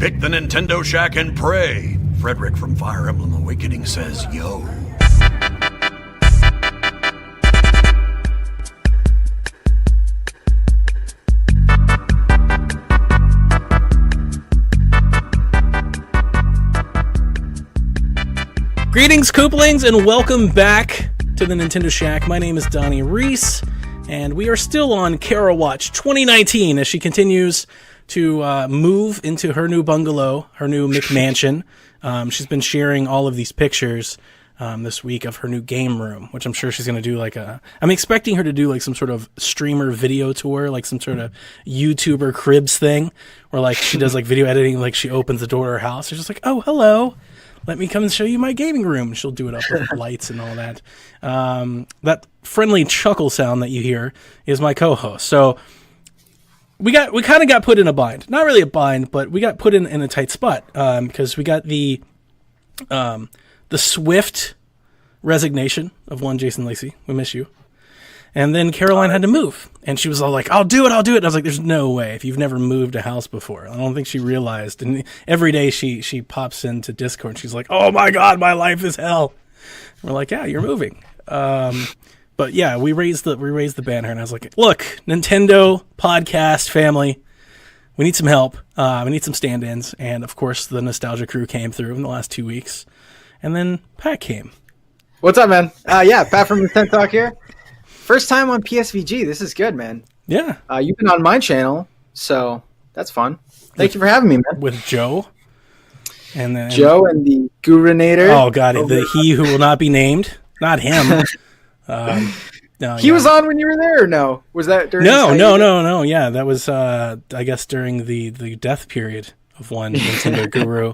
Pick the Nintendo Shack and pray. Frederick from Fire Emblem Awakening says, yo. Greetings, Kooplings, and welcome back to the Nintendo Shack. My name is Donnie Reese, and we are still on Kara Watch 2019 as she continues to move into her new bungalow, her new McMansion. She's been sharing all of these pictures this week of her new game room, which I'm sure she's going to do I'm expecting her to do like some sort of streamer video tour, like some sort of YouTuber Cribs thing, where like she does like video editing, like she opens the door to her house. She's just like, oh, hello. Let me come and show you my gaming room. She'll do it up with lights and all that. That friendly chuckle sound that you hear is my co-host. So we kind of got put in a bind. Not really a bind, but we got put in a tight spot because we got the swift resignation of one Jason Lacey. We miss you. And then Caroline had to move, and she was all like, I'll do it. And I was like, there's no way. If you've never moved a house before, I don't think she realized. And every day she pops into Discord, and she's like, oh my God, my life is hell. And we're like, yeah, you're moving. But yeah, we raised the banner, and I was like, look, Nintendo podcast family, we need some help. We need some stand-ins. And of course, the Nostalgia Crew came through in the last 2 weeks. And then Pat came. What's up, man? Yeah, Pat from Nintendo Talk here. First time on PSVG. This is good, man. Yeah. You've been on my channel, so that's fun. Thank you for having me, man. With Joe. And then Joe and the Gurinator. Oh, God. He who will not be named. Not him. No, he was on when you were there, or no? Was that during No. Yeah, that was, I guess, during the death period of one Nintendo guru.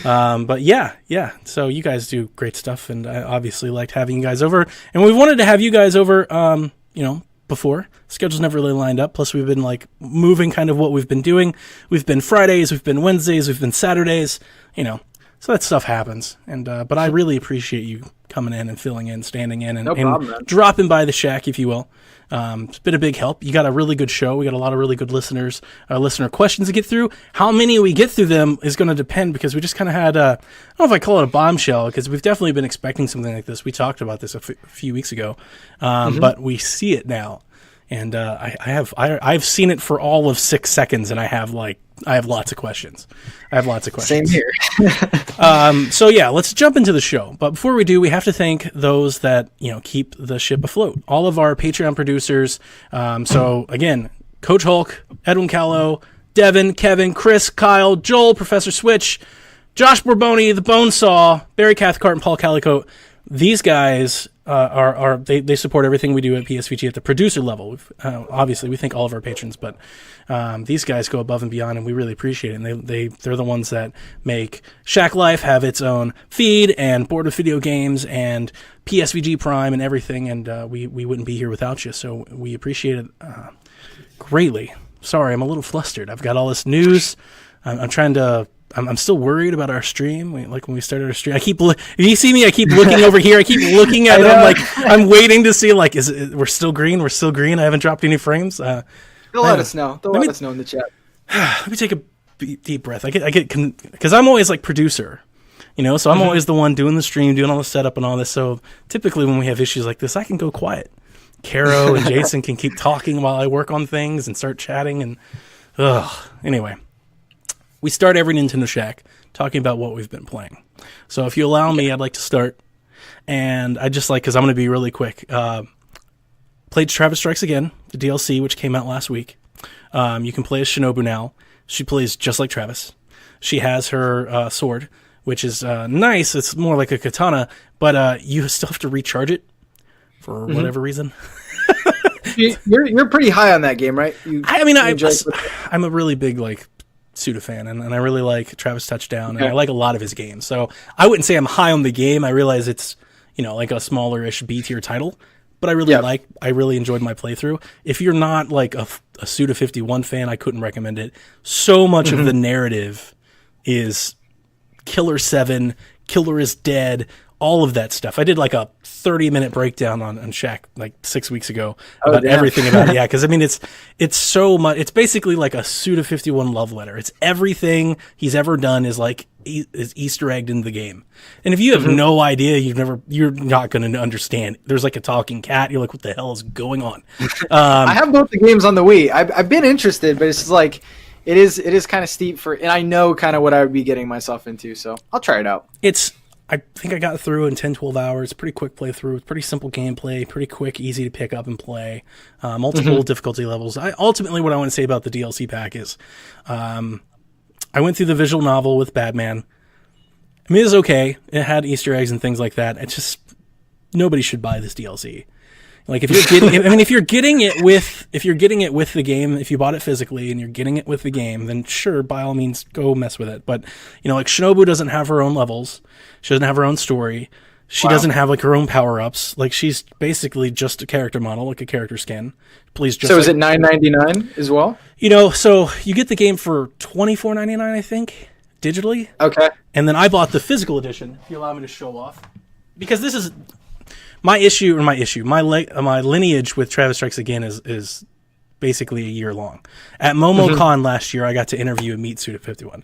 But yeah. So you guys do great stuff, and I obviously liked having you guys over. And we wanted to have you guys over, before. Schedule's never really lined up. Plus, we've been like moving kind of what we've been doing. We've been Fridays, we've been Wednesdays, we've been Saturdays. So that stuff happens. And but I really appreciate you coming in and filling in, standing in, and, no problem, man. Dropping by the shack, if you will. It's been a big help. You got a really good show. We got a lot of really good listener questions to get through. How many we get through them is going to depend, because we just kind of had I don't know if I call it a bombshell, because we've definitely been expecting something like this. We talked about this a few weeks ago, but we see it now. And I've seen it for all of 6 seconds, and I have lots of questions. Same here. So yeah, let's jump into the show. But before we do, we have to thank those that keep the ship afloat. All of our Patreon producers. So again, Coach Hulk, Edwin Callow, Devin, Kevin, Chris, Kyle, Joel, Professor Switch, Josh Borboni, the Bonesaw, Barry Cathcart, and Paul Calicote. These guys they support everything we do at PSVG at the producer level. Obviously, we thank all of our patrons, but these guys go above and beyond, and we really appreciate it. And they're the ones that make Shack Life have its own feed and Board of Video Games and PSVG Prime and everything. And we wouldn't be here without you, so we appreciate it greatly. Sorry, I'm a little flustered. I've got all this news. I'm still worried about our stream. When we started our stream, if you see me, I keep looking over here. I keep looking at it. I'm waiting to see, we're still green? We're still green. I haven't dropped any frames. They'll let us know. Let us know in the chat. Let me take a deep breath. I get because I'm always like producer, so I'm always the one doing the stream, doing all the setup and all this. So typically when we have issues like this, I can go quiet. Caro and Jason can keep talking while I work on things and start chatting. And anyway. We start every Nintendo Shack talking about what we've been playing. So if you allow me, I'd like to start. And I just because I'm going to be really quick. Played Travis Strikes Again, the DLC, which came out last week. You can play as Shinobu now. She plays just like Travis. She has her sword, which is nice. It's more like a katana, but you still have to recharge it for whatever reason. You're pretty high on that game, right? I'm a really big Suda fan, and I really like Travis Touchdown, and I like a lot of his games. So I wouldn't say I'm high on the game. I realize it's like a smaller-ish B tier title, but I really enjoyed my playthrough. If you're not like a Suda 51 fan, I couldn't recommend it. So much of the narrative is Killer 7, Killer is Dead, all of that stuff. I did like a 30-minute breakdown on Shaq like 6 weeks ago Oh, about damn. everything about it. Yeah, because I mean it's so much. It's basically like a Suda 51 love letter. It's everything he's ever done is like is Easter egged in the game. And if you have no idea, you're not going to understand. There's like a talking cat. You're like, what the hell is going on? I have both the games on the Wii. I've been interested, but it's just like it is kind of steep and I know kind of what I would be getting myself into, so I'll try it out. I think I got through in 10, 12 hours. Pretty quick playthrough. Pretty simple gameplay. Pretty quick, easy to pick up and play. Multiple difficulty levels. Ultimately, what I want to say about the DLC pack is I went through the visual novel with Batman. I mean, it was okay. It had Easter eggs and things like that. It's just nobody should buy this DLC. Like if you're getting, I mean, if you're getting it with the game, if you bought it physically and you're getting it with the game, then sure, by all means, go mess with it. But like Shinobu doesn't have her own levels. She doesn't have her own story. She doesn't have like her own power ups. Like she's basically just a character model, like a character skin. Please just. So is it $9.99 as well? So you get the game for $24.99, I think, digitally. Okay. And then I bought the physical edition. If you allow me to show off, because this is. My lineage with Travis Strikes Again is basically a year long. At MomoCon last year, I got to interview and meet Suda 51.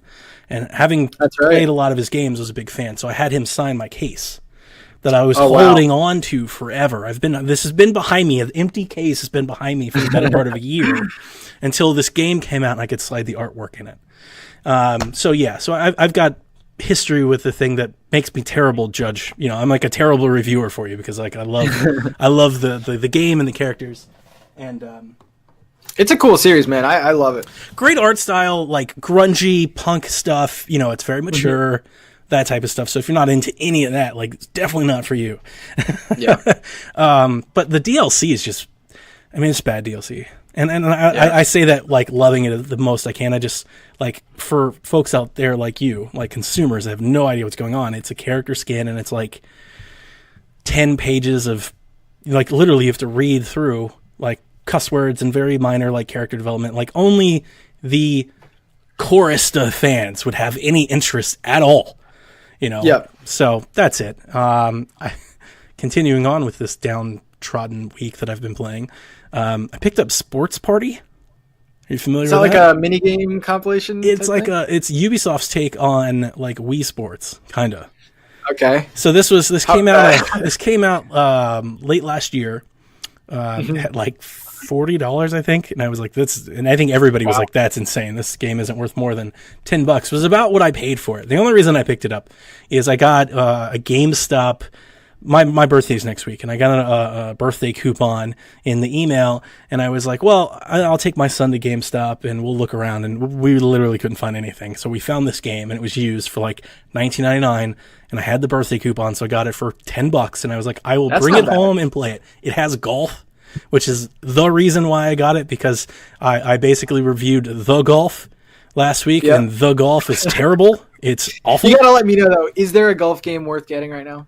And having played a lot of his games, was a big fan. So I had him sign my case that I was holding on to forever. This has been behind me. An empty case has been behind me for the better part of a year until this game came out and I could slide the artwork in it. So I've got history with the thing that makes me terrible judge. I'm like a terrible reviewer for you because like I love the game and the characters, and it's a cool series, man. I love it. Great art style, like grungy punk stuff. It's very mature, that type of stuff. So if you're not into any of that, like it's definitely not for you. Yeah. But the DLC is just, I mean, it's bad DLC. And I say that like loving it the most I can. I just like for folks out there like you, like consumers that have no idea what's going on. It's a character skin and it's like 10 pages of like literally you have to read through like cuss words and very minor like character development. Like only the chorista fans would have any interest at all. Yep. So that's it. Continuing on with this downtrodden week that I've been playing. I picked up Sports Party. Are you familiar with that? Is that like a minigame compilation? It's like it's Ubisoft's take on like Wii Sports, kinda. Okay. So this came out late last year. At like $40, I think, and I was like, and I think everybody was like, that's insane. This game isn't worth more than $10. It was about what I paid for it. The only reason I picked it up is I got a GameStop. My birthday's next week, and I got a birthday coupon in the email, and I was like, well, I'll take my son to GameStop, and we'll look around, and we literally couldn't find anything. So we found this game, and it was used for like $19.99, and I had the birthday coupon, so I got it for $10, and I was like, I will bring it home and play it. It has golf, which is the reason why I got it, because I basically reviewed The Golf last week, and The Golf is terrible. It's awful. You gotta let me know, though, is there a golf game worth getting right now?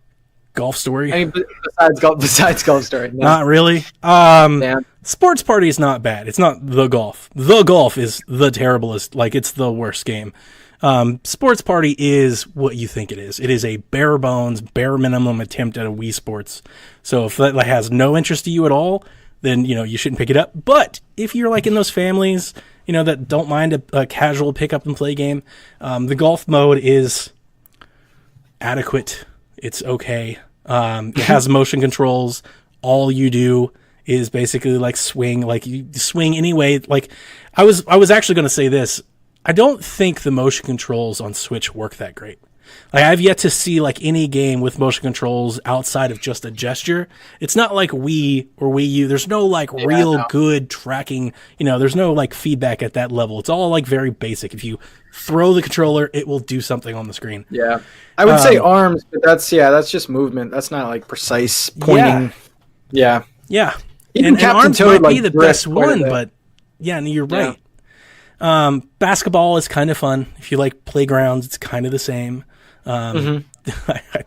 Golf Story? I mean, besides Golf Story. No. Not really. Sports Party is not bad. It's not The Golf. The Golf is the terriblest. Like, it's the worst game. Sports Party is what you think it is. It is a bare bones, bare minimum attempt at a Wii Sports. So if that has no interest to you at all, then, you shouldn't pick it up. But if you're like in those families, that don't mind a casual pick up and play game, the golf mode is adequate. It's okay. It has motion controls. All you do is basically like swing, like you swing anyway. Like I was actually going to say this. I don't think the motion controls on Switch work that great. Like I've yet to see like any game with motion controls outside of just a gesture. It's not like Wii or Wii U. There's no like good tracking. There's no like feedback at that level. It's all like very basic. If you throw the controller, it will do something on the screen. Yeah, I would say arms, but that's just movement. That's not like precise pointing. Yeah. And arms might be the best one, but you're right. Basketball is kind of fun. If you like playgrounds, it's kind of the same. I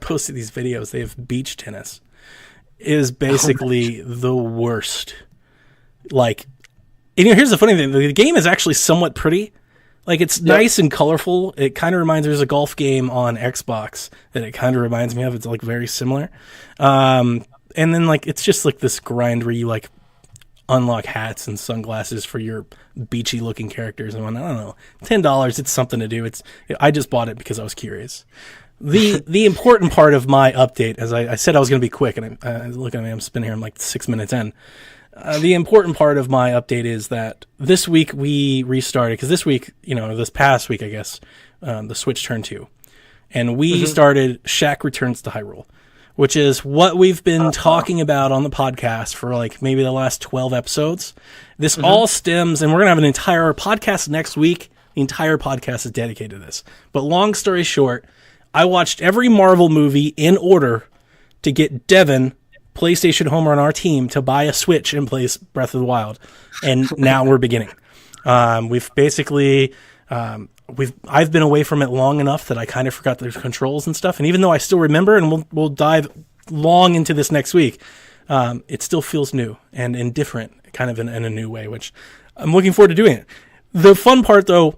posted these videos. They have beach tennis. It is basically the worst. Like, and here's the funny thing. The game is actually somewhat pretty. Like, it's nice and colorful. It kind of reminds, there's a golf game on Xbox that it kind of reminds me of. It's like very similar. and then like it's just like this grind where you like unlock hats and sunglasses for your beachy looking characters and whatnot. I don't know, $10. It's something to do. I just bought it because I was curious. The important part of my update, as I said, I was going to be quick, and look at me, I'm spinning here. I'm like 6 minutes in. The important part of my update is that this week we restarted, because this week, this past week, I guess, the Switch turned 2. And we started Shaq Returns to Hyrule, which is what we've been talking about on the podcast for like maybe the last 12 episodes. This all stems, and we're going to have an entire podcast next week. The entire podcast is dedicated to this. But long story short, I watched every Marvel movie in order to get Devin, PlayStation Homer on our team, to buy a Switch and play Breath of the Wild. And now we're beginning. We've basically, I've been away from it long enough that I kind of forgot the controls and stuff. And even though I still remember, and we'll dive long into this next week, it still feels new and different, kind of in a new way, which I'm looking forward to doing it. The fun part, though,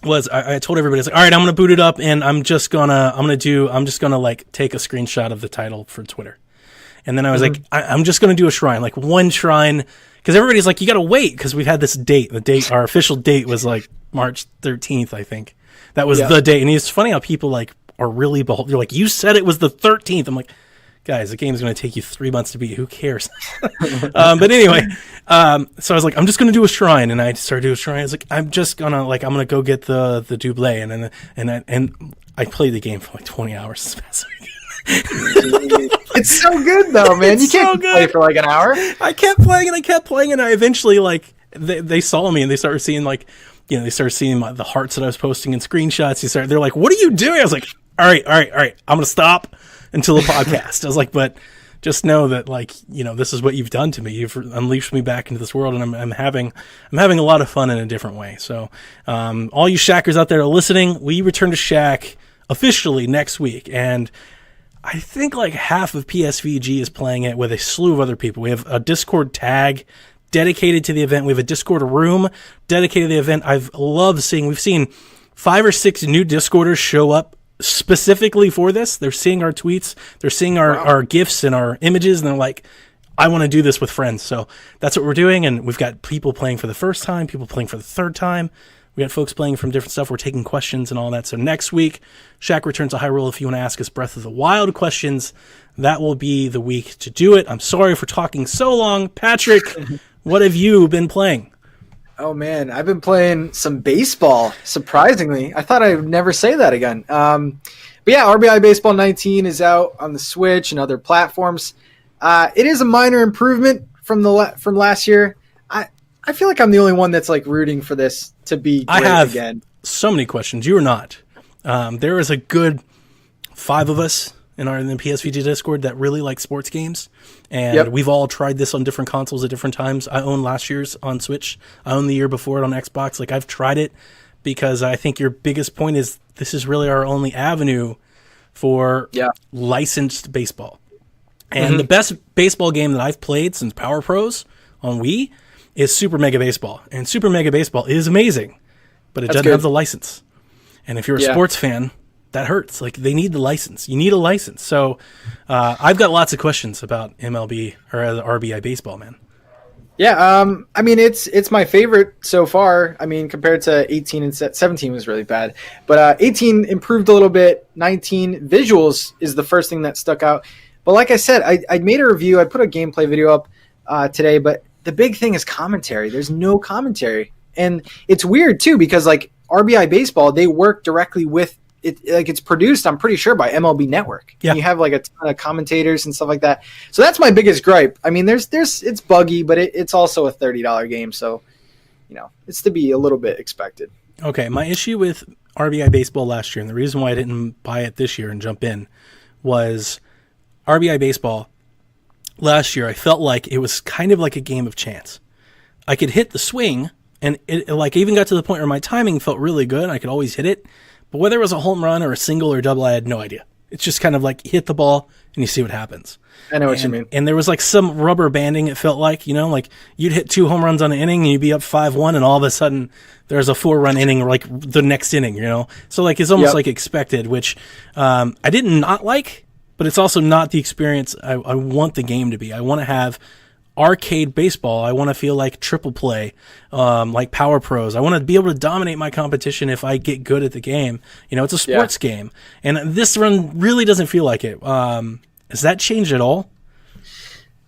was I told everybody, I was like, all right, I'm going to boot it up, and I'm just going to like take a screenshot of the title for Twitter. And then I was like, I'm just going to do a shrine, like one shrine, because everybody's like, you got to wait, because we've had this date. Our official date was like March 13th, I think. That was the date. And it's funny how people like are really bold. You're like, you said it was the 13th. I'm like, guys, the game's going to take you 3 months to beat. Who cares? But anyway, so I was like, I'm just going to do a shrine. And I started doing a shrine. I was like, I'm going to go get the double. And I played the game for like 20 hours this past week. It's so good though, man. You can't play for like an hour. I kept playing and I eventually like they saw me and they started seeing like, they started seeing the hearts that I was posting in screenshots. They're like, what are you doing? I was like, all right. I'm gonna stop until the podcast. I was like, but just know that like, this is what you've done to me. You've unleashed me back into this world, and I'm having a lot of fun in a different way. So all you Shackers out there are listening, we return to Shack officially next week, and I think like half of PSVG is playing it with a slew of other people. We have a Discord tag dedicated to the event. We have a Discord room dedicated to the event. We've seen 5 or 6 new Discorders show up specifically for this. They're seeing our tweets. They're seeing our GIFs and our images, and they're like, I want to do this with friends. So that's what we're doing. And we've got people playing for the first time, people playing for the third time. We got folks playing from different stuff. We're taking questions and all that. So next week, Shaq Returns to Hyrule. If you want to ask us Breath of the Wild questions, that will be the week to do it. I'm sorry for talking so long. Patrick, what have you been playing? Oh, man. I've been playing some baseball, surprisingly. I thought I would never say that again. But yeah, RBI Baseball 19 is out on the Switch and other platforms. It is a minor improvement from last year. I feel like I'm the only one that's like rooting for this to be great again. So many questions. You are not. There is a good 5 of us in the PSVG Discord that really like sports games, and we've all tried this on different consoles at different times. I own last year's on Switch. I own the year before it on Xbox. Like, I've tried it because I think your biggest point is this is really our only avenue for licensed baseball. And the best baseball game that I've played since Power Pros on Wii is Super Mega Baseball. And Super Mega Baseball is amazing, but it doesn't have the license. And if you're a sports fan, that hurts. Like, they need the license. You need a license. So I've got lots of questions about MLB or RBI Baseball, man. Yeah, I mean, it's my favorite so far. I mean, compared to 18 and 17 was really bad. But 18 improved a little bit. 19 visuals is the first thing that stuck out. But like I said, I made a review. I put a gameplay video up today, but the big thing is commentary. There's no commentary. And it's weird, too, because, like, RBI Baseball, they work directly with it. Like, it's produced, I'm pretty sure, by MLB Network. Yeah. And you have, like, a ton of commentators and stuff like that. So that's my biggest gripe. I mean, it's buggy, but it's also a $30 game. So, it's to be a little bit expected. Okay, my issue with RBI Baseball last year, and the reason why I didn't buy it this year and jump in, was RBI Baseball last year, I felt like it was kind of like a game of chance. I could hit the swing, and it like even got to the point where my timing felt really good. I could always hit it, but whether it was a home run or a single or double, I had no idea. It's just kind of like hit the ball and you see what happens. I know what you mean. And there was like some rubber banding. It felt like, like you'd hit 2 home runs on an inning and you'd be up 5-1, and all of a sudden there's a 4-run inning, like the next inning. So like it's almost like expected, which I did not like. but it's also not the experience I want the game to be. I want to have arcade baseball. I want to feel like triple play, like Power Pros. I want to be able to dominate my competition if I get good at the game. It's a sports game, and this run really doesn't feel like it. Has that changed at all?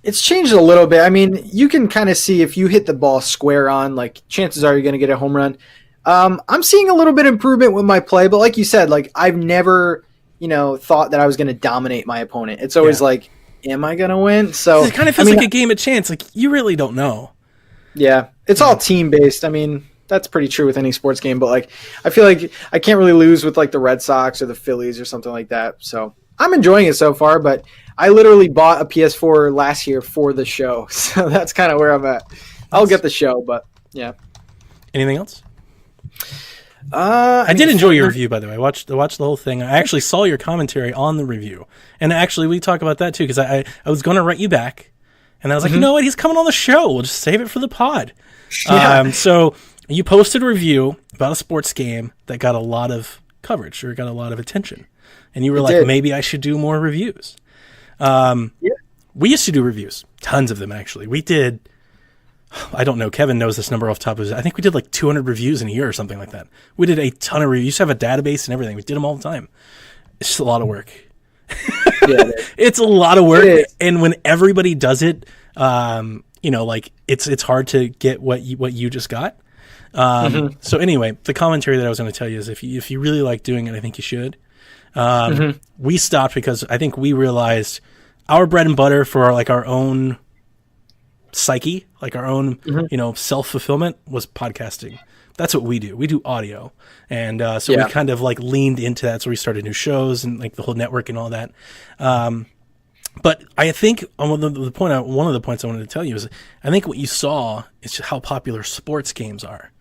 It's changed a little bit. I mean, you can kind of see if you hit the ball square on, like chances are you're going to get a home run. I'm seeing a little bit improvement with my play, but like you said, like I've never, thought that I was going to dominate my opponent. It's always like, am I going to win? So it kind of feels like a game of chance. Like you really don't know. Yeah, it's all team based. I mean, that's pretty true with any sports game, but like I feel like I can't really lose with like the Red Sox or the Phillies or something like that. So I'm enjoying it so far, but I literally bought a PS4 last year for the show. So that's kind of where I'm at. I'll get the show, but yeah. Anything else? I did enjoy your review, by the way. I watched the whole thing. I actually saw your commentary on the review, and actually we talk about that too because I was going to write you back, and I was like, you know what, he's coming on the show. We'll just save it for the pod. Yeah. So you posted a review about a sports game that got a lot of coverage or got a lot of attention, and you were like, maybe I should do more reviews. We used to do reviews, tons of them actually. We did. I don't know. Kevin knows this number off the top of his head. I think we did like 200 reviews in a year or something like that. We did a ton of reviews. We used to have a database and everything. We did them all the time. It's just a lot of work. It's a lot of work. And when everybody does it, like it's hard to get what you just got. So anyway, the commentary that I was going to tell you is if you really like doing it, I think you should. We stopped because I think we realized our bread and butter for like our own psyche, like our own, self-fulfillment was podcasting. That's what we do. We do audio. And so we kind of like leaned into that. So we started new shows and like the whole network and all that. But I think one of the points I wanted to tell you is I think what you saw is just how popular sports games are.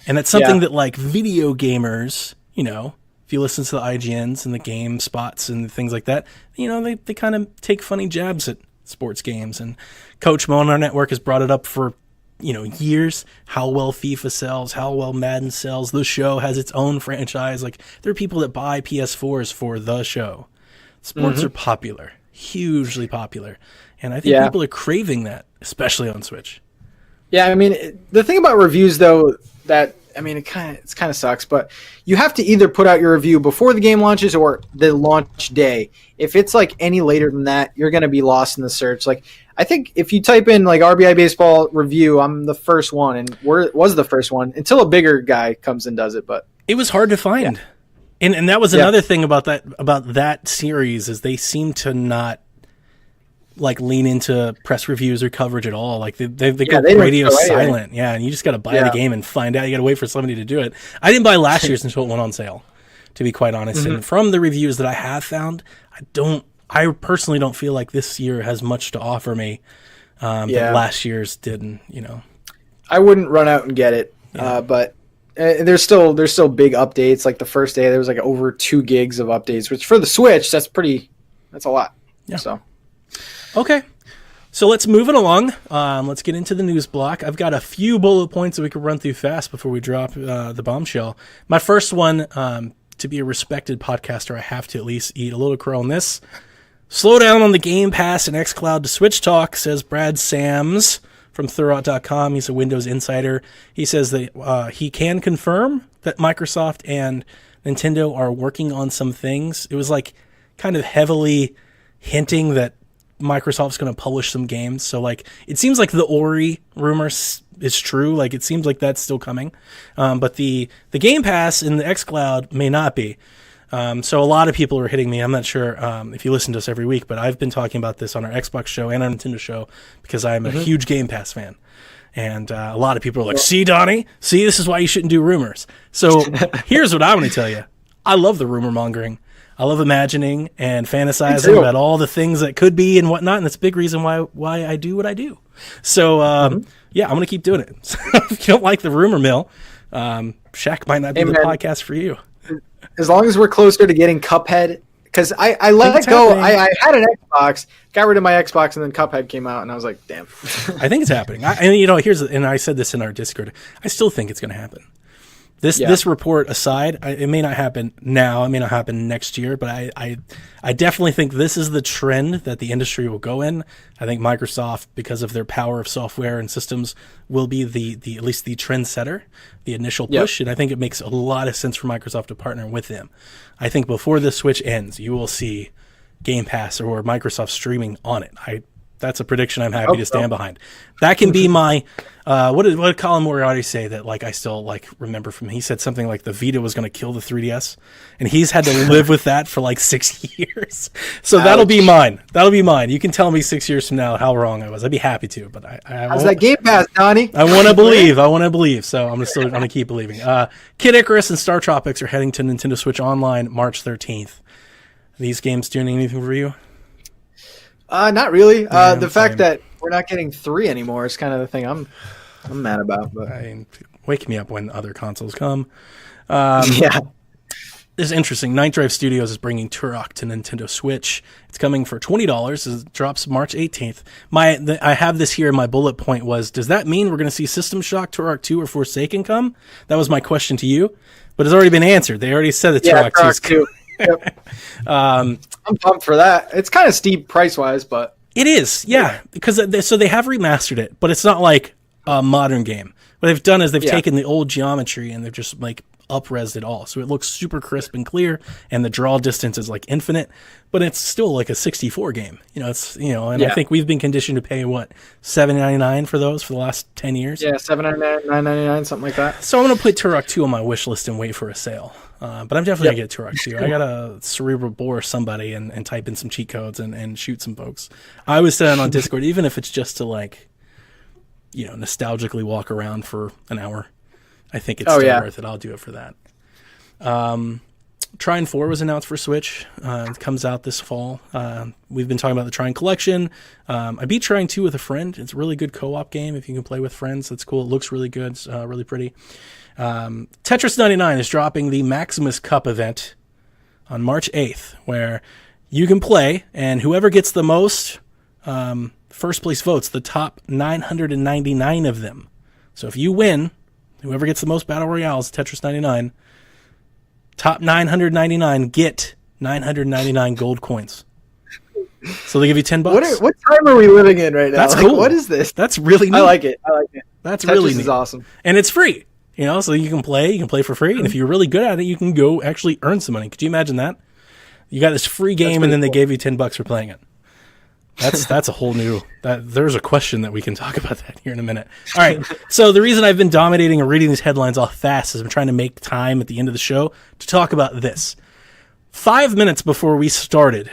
And that's something that like video gamers, if you listen to the IGNs and the game spots and things like that, they kind of take funny jabs at sports games. And Coach Mo on our network has brought it up for years, how well FIFA sells, how well Madden sells. The show has its own franchise. Like there are people that buy PS4s for the show. Sports are popular, hugely popular, and I think people are craving that, especially on Switch. Yeah, I mean, the thing about reviews though, it kind of sucks, but you have to either put out your review before the game launches or the launch day. If it's like any later than that, you're going to be lost in the search. Like I think if you type in like RBI Baseball review, I'm the first one and was the first one until a bigger guy comes and does it. But it was hard to find. Yeah. And that was another thing about that series is they seem to not like lean into press reviews or coverage at all. Like they go radio silent. Yeah. And you just got to buy the game and find out. You got to wait for somebody to do it. I didn't buy last year's until it went on sale, to be quite honest. And from the reviews that I have found, I personally don't feel like this year has much to offer me that last year's didn't, I wouldn't run out and get it. But there's still big updates. Like the first day there was like over 2 gigs of updates, which for the Switch, that's a lot. Yeah. So okay, so let's move it along. Let's get into the news block. I've got a few bullet points that we could run through fast before we drop the bombshell. My first one, to be a respected podcaster, I have to at least eat a little crow on this. Slow down on the Game Pass and xCloud to Switch talk, says Brad Sams from Thurrott.com. He's a Windows insider. He says that he can confirm that Microsoft and Nintendo are working on some things. It was like kind of heavily hinting that Microsoft's going to publish some games. So like it seems like the Ori rumor is true. Like it seems like that's still coming. But the Game Pass and the xCloud may not be. So a lot of people are hitting me. I'm not sure if you listen to us every week, but I've been talking about this on our Xbox show and our Nintendo show because I'm a huge Game Pass fan. And a lot of people are like, see, Donnie? See, this is why you shouldn't do rumors. So here's what I'm going to tell you. I love the rumor mongering. I love imagining and fantasizing about all the things that could be and whatnot, and that's a big reason why I do what I do. So, I'm going to keep doing it. So if you don't like the rumor mill, Shaq might not be the podcast for you. As long as we're closer to getting Cuphead, because I let it go. I had an Xbox, got rid of my Xbox, and then Cuphead came out, and I was like, damn. I think it's happening. And I said this in our Discord. I still think it's going to happen. This report aside, it may not happen now, it may not happen next year, but I definitely think this is the trend that the industry will go in. I think Microsoft, because of their power of software and systems, will be the at least the trend setter, the initial push, and I think it makes a lot of sense for Microsoft to partner with them. I think before the Switch ends, you will see Game Pass or Microsoft streaming on it. That's a prediction I'm happy to stand behind. That can be my what did Colin Moriarty say that like I still like remember from him? He said something like the Vita was going to kill the 3DS, and he's had to live with that for like 6 years. So that'll be mine. You can tell me 6 years from now how wrong I was. I'd be happy to, but how's that Game Pass, Donnie? I want to believe. So I'm still going to keep believing. Kid Icarus and Star Tropics are heading to Nintendo Switch Online March 13th. These games doing anything for you? Not really. The fact that we're not getting 3 anymore is kind of the thing I'm mad about. But wake me up when other consoles come. Yeah. This is interesting. Night Drive Studios is bringing Turok to Nintendo Switch. It's coming for $20. It drops March 18th. I have this here. My bullet point was, does that mean we're going to see System Shock, Turok 2, or Forsaken come? That was my question to you, but it's already been answered. They already said that Turok 2. Yep. I'm pumped for that. It's kind of steep price-wise, but... It is, yeah. Because they have remastered it, but it's not like a modern game. What they've done is they've taken the old geometry and they've just like up-resed it all. So it looks super crisp and clear, and the draw distance is like infinite, but it's still like a 64 game. I think we've been conditioned to pay, what, $7.99 for those for the last 10 years? Yeah, $7.99, $9.99, something like that. So I'm going to put Turok 2 on my wish list and wait for a sale. But I'm definitely going to get Turok 2. I got to cerebral bore somebody and type in some cheat codes and shoot some folks. I was saying on Discord, even if it's just to like, nostalgically walk around for an hour, I think it's still worth it. I'll do it for that. Trine 4 was announced for Switch. It comes out this fall. We've been talking about the Trine collection. I beat Trine 2 with a friend. It's a really good co-op game if you can play with friends. That's cool. It looks really good. It's really pretty. Tetris 99 is dropping the Maximus Cup event on March 8th, where you can play, and whoever gets the most first place votes, the top 999 of them. So if you win, whoever gets the most Battle Royales, Tetris 99, top 999 get 999 gold coins. So they give you $10. What time are we living in right now? That's cool. What is this? That's really neat. I like it. That's Tetris really neat. is awesome. And it's free. So you can play for free. And if you're really good at it, you can go actually earn some money. Could you imagine that? You got this free game and then they gave you $10 for playing it. That's a whole new, there's a question that we can talk about that here in a minute. All right. So the reason I've been dominating and reading these headlines off fast is I'm trying to make time at the end of the show to talk about this. 5 minutes before we started,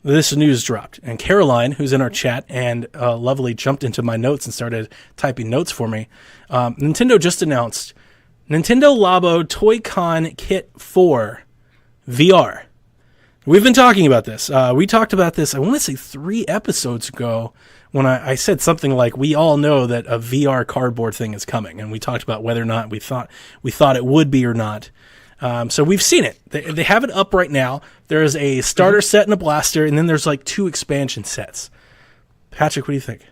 this news dropped, and Caroline, who's in our chat and lovely, jumped into my notes and started typing notes for me. Nintendo just announced Nintendo Labo Toy-Con Kit 4 VR. We've been talking about this. We talked about this, I want to say 3 episodes ago, when I said something like, we all know that a VR cardboard thing is coming, and we talked about whether or not we thought it would be or not. So we've seen it. They have it up right now. There's a starter set and a blaster, and then there's like 2 expansion sets. Patrick, what do you think?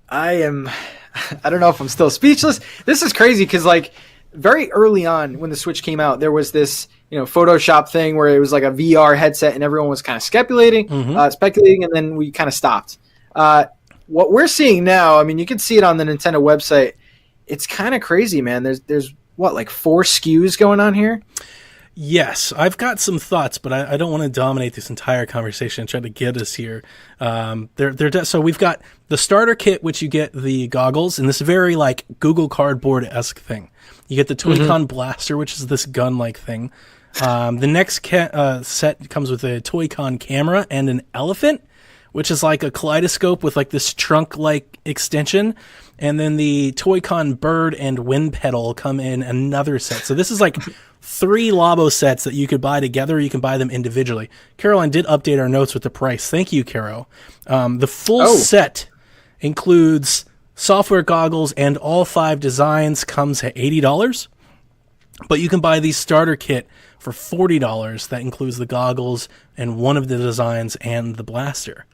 I don't know if I'm still speechless. This is crazy because like very early on when the Switch came out, there was this Photoshop thing where it was like a VR headset and everyone was kind of speculating, and then we kind of stopped. What we're seeing now, I mean, you can see it on the Nintendo website. It's kind of crazy, man. There's what, like 4 SKUs going on here? Yes, I've got some thoughts, but I don't want to dominate this entire conversation and try to get us here. So we've got the starter kit, which you get the goggles, and this very like Google Cardboard-esque thing. You get the Toy-Con blaster, which is this gun-like thing. The next set comes with a Toy-Con camera and an elephant, which is like a kaleidoscope with like this trunk-like extension. And then the Toy-Con bird and wind pedal come in another set. So this is like 3 Labo sets that you could buy together, or you can buy them individually. Caroline did update our notes with the price. Thank you, Caro. The full set includes software goggles, and all 5 designs comes at $80. But you can buy the starter kit for $40. That includes the goggles and one of the designs and the blaster.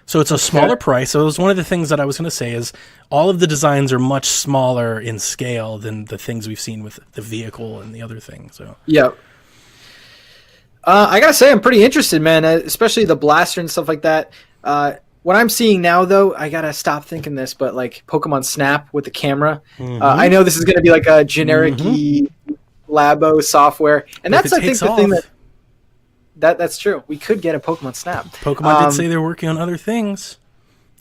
So it's a smaller price. So it was one of the things that I was going to say is all of the designs are much smaller in scale than the things we've seen with the vehicle and the other thing. So yeah. I gotta say, I'm pretty interested, man. Especially the blaster and stuff like that. What I'm seeing now, though, I gotta stop thinking this, but like Pokemon Snap with the camera. I know this is gonna be like a generic-y Labo software, and that's I think the thing that's true. We could get a Pokemon Snap. Pokemon did say they're working on other things.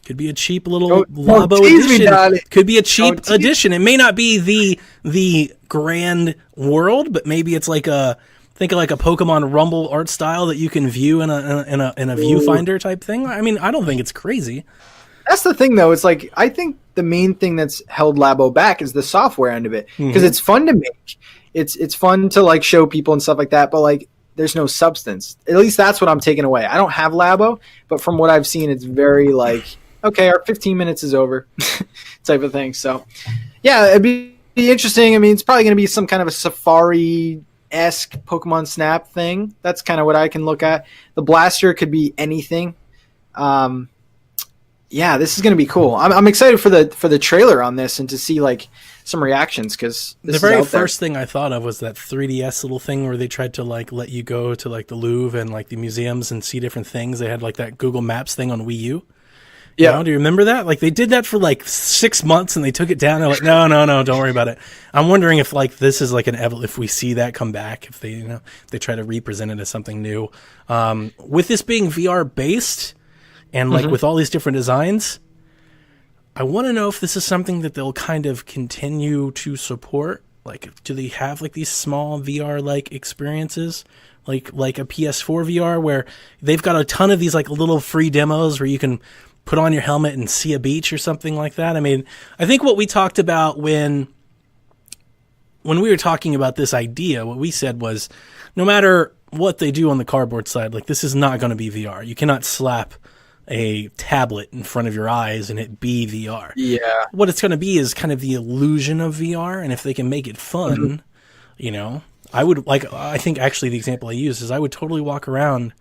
Could be a cheap little Labo edition. Could be a cheap edition. It may not be the grand world, but maybe it's like think of like a Pokemon Rumble art style that you can view in a viewfinder type thing. I mean, I don't think it's crazy. That's the thing, though. It's like I think the main thing that's held Labo back is the software end of it because it's fun to make. It's fun to like show people and stuff like that, but like there's no substance. At least that's what I'm taking away. I don't have Labo, but from what I've seen, it's very like, okay, our 15 minutes is over type of thing. So yeah, it'd be interesting. I mean, it's probably going to be some kind of a Safari-esque Pokemon Snap thing. That's kind of what I can look at. The blaster could be anything. Yeah, this is going to be cool. I'm excited for the trailer on this and to see like some reactions because the very first thing I thought of was that 3DS little thing where they tried to like let you go to like the Louvre and like the museums and see different things. They had like that Google Maps thing on Wii U. Yeah, you know, do you remember that? Like they did that for like 6 months and they took it down. They're like, no, don't worry about it. I'm wondering if like this is like if we see that come back, if they they try to represent it as something new. With this being VR based and like with all these different designs, I want to know if this is something that they'll kind of continue to support. Like, do they have like these small VR like experiences, like a PS4 VR where they've got a ton of these like little free demos where you can put on your helmet and see a beach or something like that. I mean, I think what we talked about when we were talking about this idea, what we said was no matter what they do on the cardboard side, like this is not going to be VR. You cannot slap a tablet in front of your eyes and it be VR. Yeah. What it's going to be is kind of the illusion of VR. And if they can make it fun, I think actually the example I use is I would totally walk around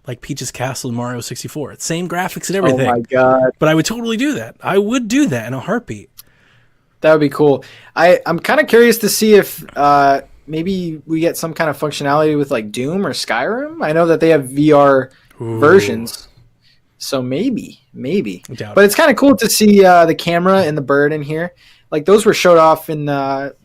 like Peach's Castle in Mario 64. It's same graphics and everything. Oh my God. But I would totally do that. I would do that in a heartbeat. That would be cool. I'm kind of curious to see if maybe we get some kind of functionality with like Doom or Skyrim. I know that they have VR versions. So maybe. But it's kind of cool to see the camera and the bird in here. Like those were showed off in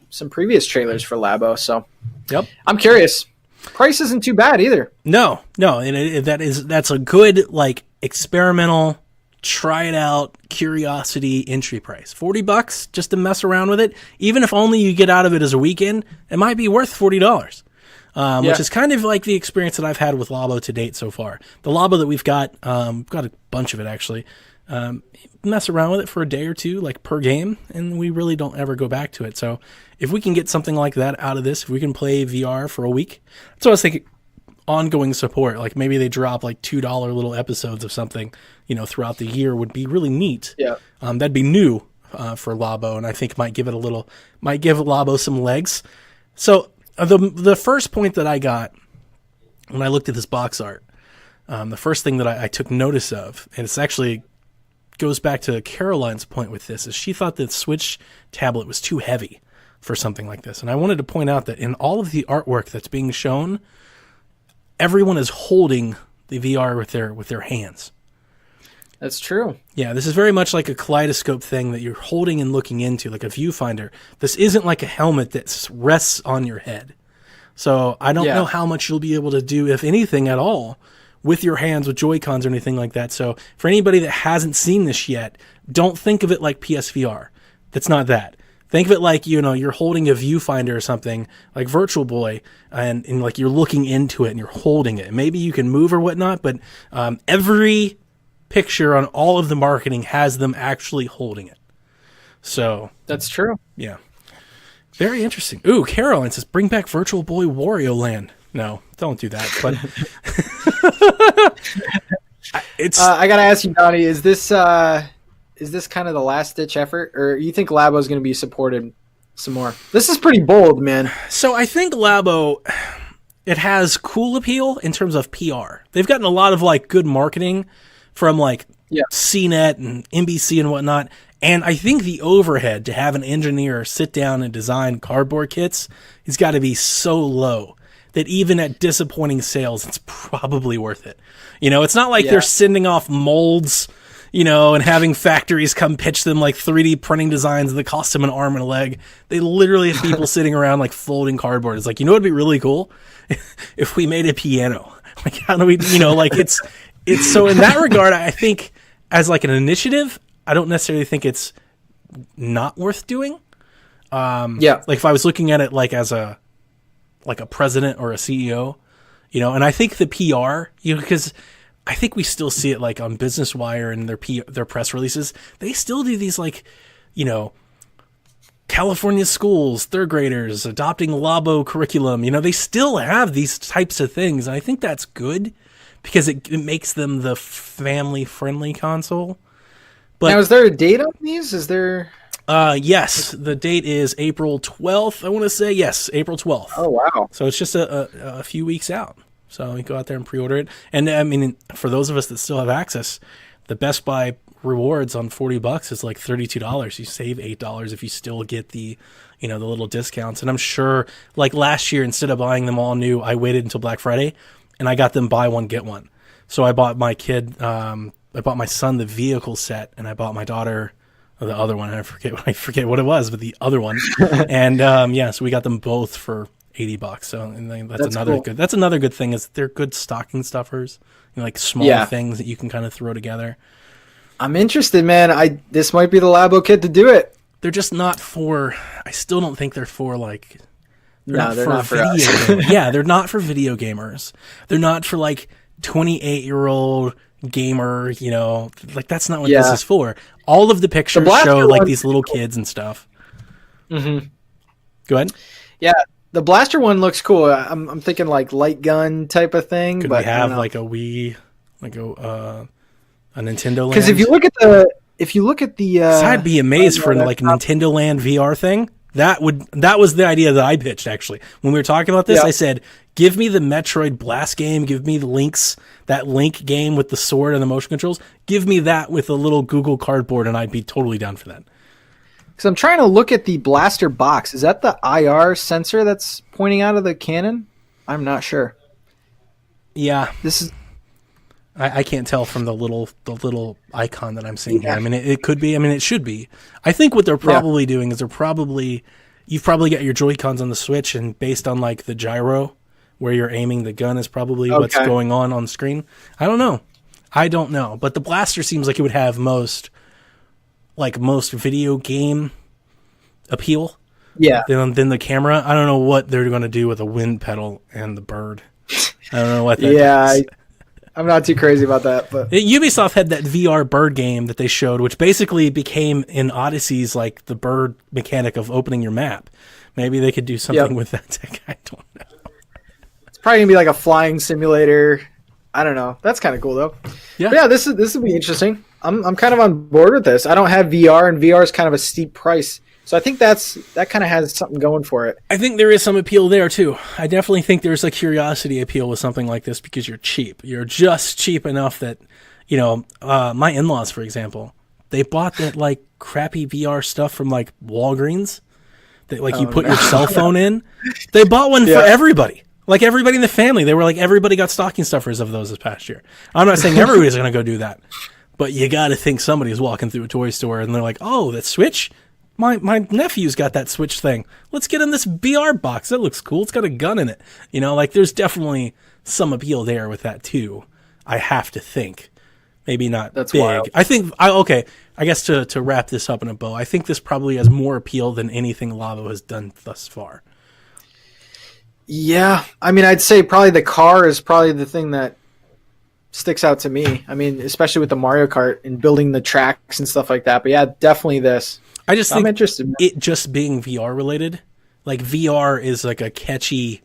some previous trailers for Labo. So yep, I'm curious. Price isn't too bad either. No, and that's a good like experimental, try it out, curiosity entry price. $40 just to mess around with it. Even if only you get out of it as a weekend, it might be worth $40. Which is kind of like the experience that I've had with Labo to date so far. The Labo that we've got a bunch of it actually. Mess around with it for a day or two, like per game, and we really don't ever go back to it. So if we can get something like that out of this, if we can play VR for a week, that's what I was thinking. Ongoing support, like maybe they drop like $2 little episodes of something, throughout the year would be really neat. Yeah, that'd be new for Labo, and I think might give Labo some legs. So the first point that I got when I looked at this box art, the first thing that I took notice of, and it's actually goes back to Caroline's point with this, is she thought that Switch tablet was too heavy for something like this. And I wanted to point out that in all of the artwork that's being shown, everyone is holding the VR with their hands. That's true. Yeah, this is very much like a kaleidoscope thing that you're holding and looking into, like a viewfinder. This isn't like a helmet that rests on your head. So I don't know how much you'll be able to do, if anything at all, with your hands, with Joy-Cons or anything like that. So for anybody that hasn't seen this yet, don't think of it like PSVR. That's not that. Think of it like, you're holding a viewfinder or something, like Virtual Boy, and like you're looking into it and you're holding it. Maybe you can move or whatnot, but every picture on all of the marketing has them actually holding it. So that's true. Yeah. Very interesting. Ooh, Caroline says, bring back Virtual Boy Wario Land. No, don't do that. But I gotta ask you, Donnie, is this kind of the last ditch effort, or you think Labo is going to be supported some more? This is pretty bold, man. So I think Labo, it has cool appeal in terms of PR. They've gotten a lot of like good marketing from like CNET and NBC and whatnot. And I think the overhead to have an engineer sit down and design cardboard kits has got to be so low that even at disappointing sales, it's probably worth it. It's not like they're sending off molds, and having factories come pitch them like 3D printing designs that cost them an arm and a leg. They literally have people sitting around like folding cardboard. It's like, what'd be really cool? If we made a piano. Like, how do we, it's so in that regard, I think as like an initiative, I don't necessarily think it's not worth doing. Like if I was looking at it like as a president or a CEO, and I think the PR, because I think we still see it like on Business Wire and their press releases, they still do these like, California schools, third graders adopting Labo curriculum. They still have these types of things. And I think that's good because it makes them the family friendly console. But now, is there a date on these? Is there? Yes, the date is April 12th. I want to say yes, April 12th. Oh wow! So it's just a few weeks out. So you go out there and pre-order it. And I mean, for those of us that still have access, the Best Buy rewards on $40 is like $32. You save $8 if you still get the the little discounts. And I'm sure, like last year, instead of buying them all new, I waited until Black Friday, and I got them buy one get one. So I bought my kid. I bought my son the vehicle set, and I bought my daughter the other one. I forget what it was, but the other one. And so we got them both for $80. So and that's another cool. good. That's another good thing is they're good stocking stuffers. Like small things that you can kind of throw together. I'm interested, man. This might be the Labo kit to do it. They're just not for. I still don't think they're for like. They're not for us. Yeah, they're not for video gamers. They're not for like 28-year-old gamer, like that's not what this is for. All of the pictures show like these little kids and stuff. Mm-hmm. Go ahead. Yeah, the blaster one looks cool. I'm thinking like light gun type of thing. Could but we have like a Wii, like a Nintendo Land? Because if you look at the, I'd be amazed for like Nintendo Land VR thing. That was the idea that I pitched actually when we were talking about this. I said, give me the Metroid Blast game, give me the that Link game with the sword and the motion controls. Give me that with a little Google Cardboard, and I'd be totally down for that. Because I'm trying to look at the blaster box. Is that the IR sensor that's pointing out of the cannon? I'm not sure. Yeah, this is. I can't tell from the little icon that I'm seeing here. I mean, it could be. I mean, it should be. I think what they're probably doing is you've probably got your Joy-Cons on the Switch, and based on like the gyro where you're aiming the gun is probably what's going on screen. I don't know. But the blaster seems like it would have most video game appeal. Yeah. Than the camera. I don't know what they're going to do with a wind pedal and the bird. I don't know what that is. I'm not too crazy about that, but Ubisoft had that VR bird game that they showed, which basically became in Odyssey's like the bird mechanic of opening your map. Maybe they could do something with that tech. I don't know. It's probably gonna be like a flying simulator. I don't know. That's kind of cool though. Yeah, but yeah. This will be interesting. I'm kind of on board with this. I don't have VR, and VR is kind of a steep price. So I think that kind of has something going for it. I think there is some appeal there too. I definitely think there's a curiosity appeal with something like this because you're cheap. You're just cheap enough that, my in-laws, for example, they bought that like crappy VR stuff from like Walgreens that like you put your cell phone in. They bought one for everybody. Like everybody in the family. They were like, everybody got stocking stuffers of those this past year. I'm not saying everybody's going to go do that, but you got to think somebody's walking through a toy store and they're like, oh, that Switch? My nephew's got that Switch thing. Let's get in this VR box. That looks cool. It's got a gun in it. There's definitely some appeal there with that too. I have to think. Maybe not That's big. Wild. I think, I guess to wrap this up in a bow, I think this probably has more appeal than anything Labo has done thus far. Yeah. I mean, I'd say probably the car is probably the thing that sticks out to me. I mean, especially with the Mario Kart and building the tracks and stuff like that. But yeah, definitely this. I just think I'm interested. It just being VR related, like VR is like a catchy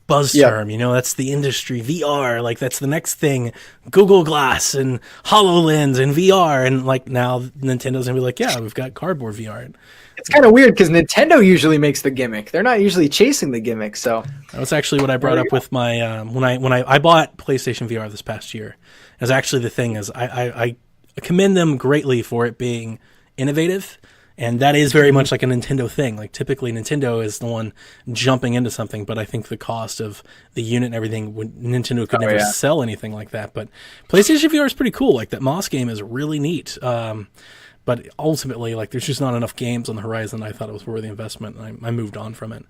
buzz term, that's the industry. VR, like that's the next thing. Google Glass and HoloLens and VR, and like now Nintendo's gonna be like, yeah, we've got cardboard VR. It's kind of weird because Nintendo usually makes the gimmick. They're not usually chasing the gimmick. So that was actually what I brought up with my when I bought PlayStation VR this past year. It was actually the thing is I commend them greatly for it being innovative. And that is very much like a Nintendo thing. Like typically Nintendo is the one jumping into something, but I think the cost of the unit and everything, Nintendo could never sell anything like that. But PlayStation VR is pretty cool. Like that Moss game is really neat. But ultimately, like there's just not enough games on the horizon. I thought it was worth the investment, and I moved on from it.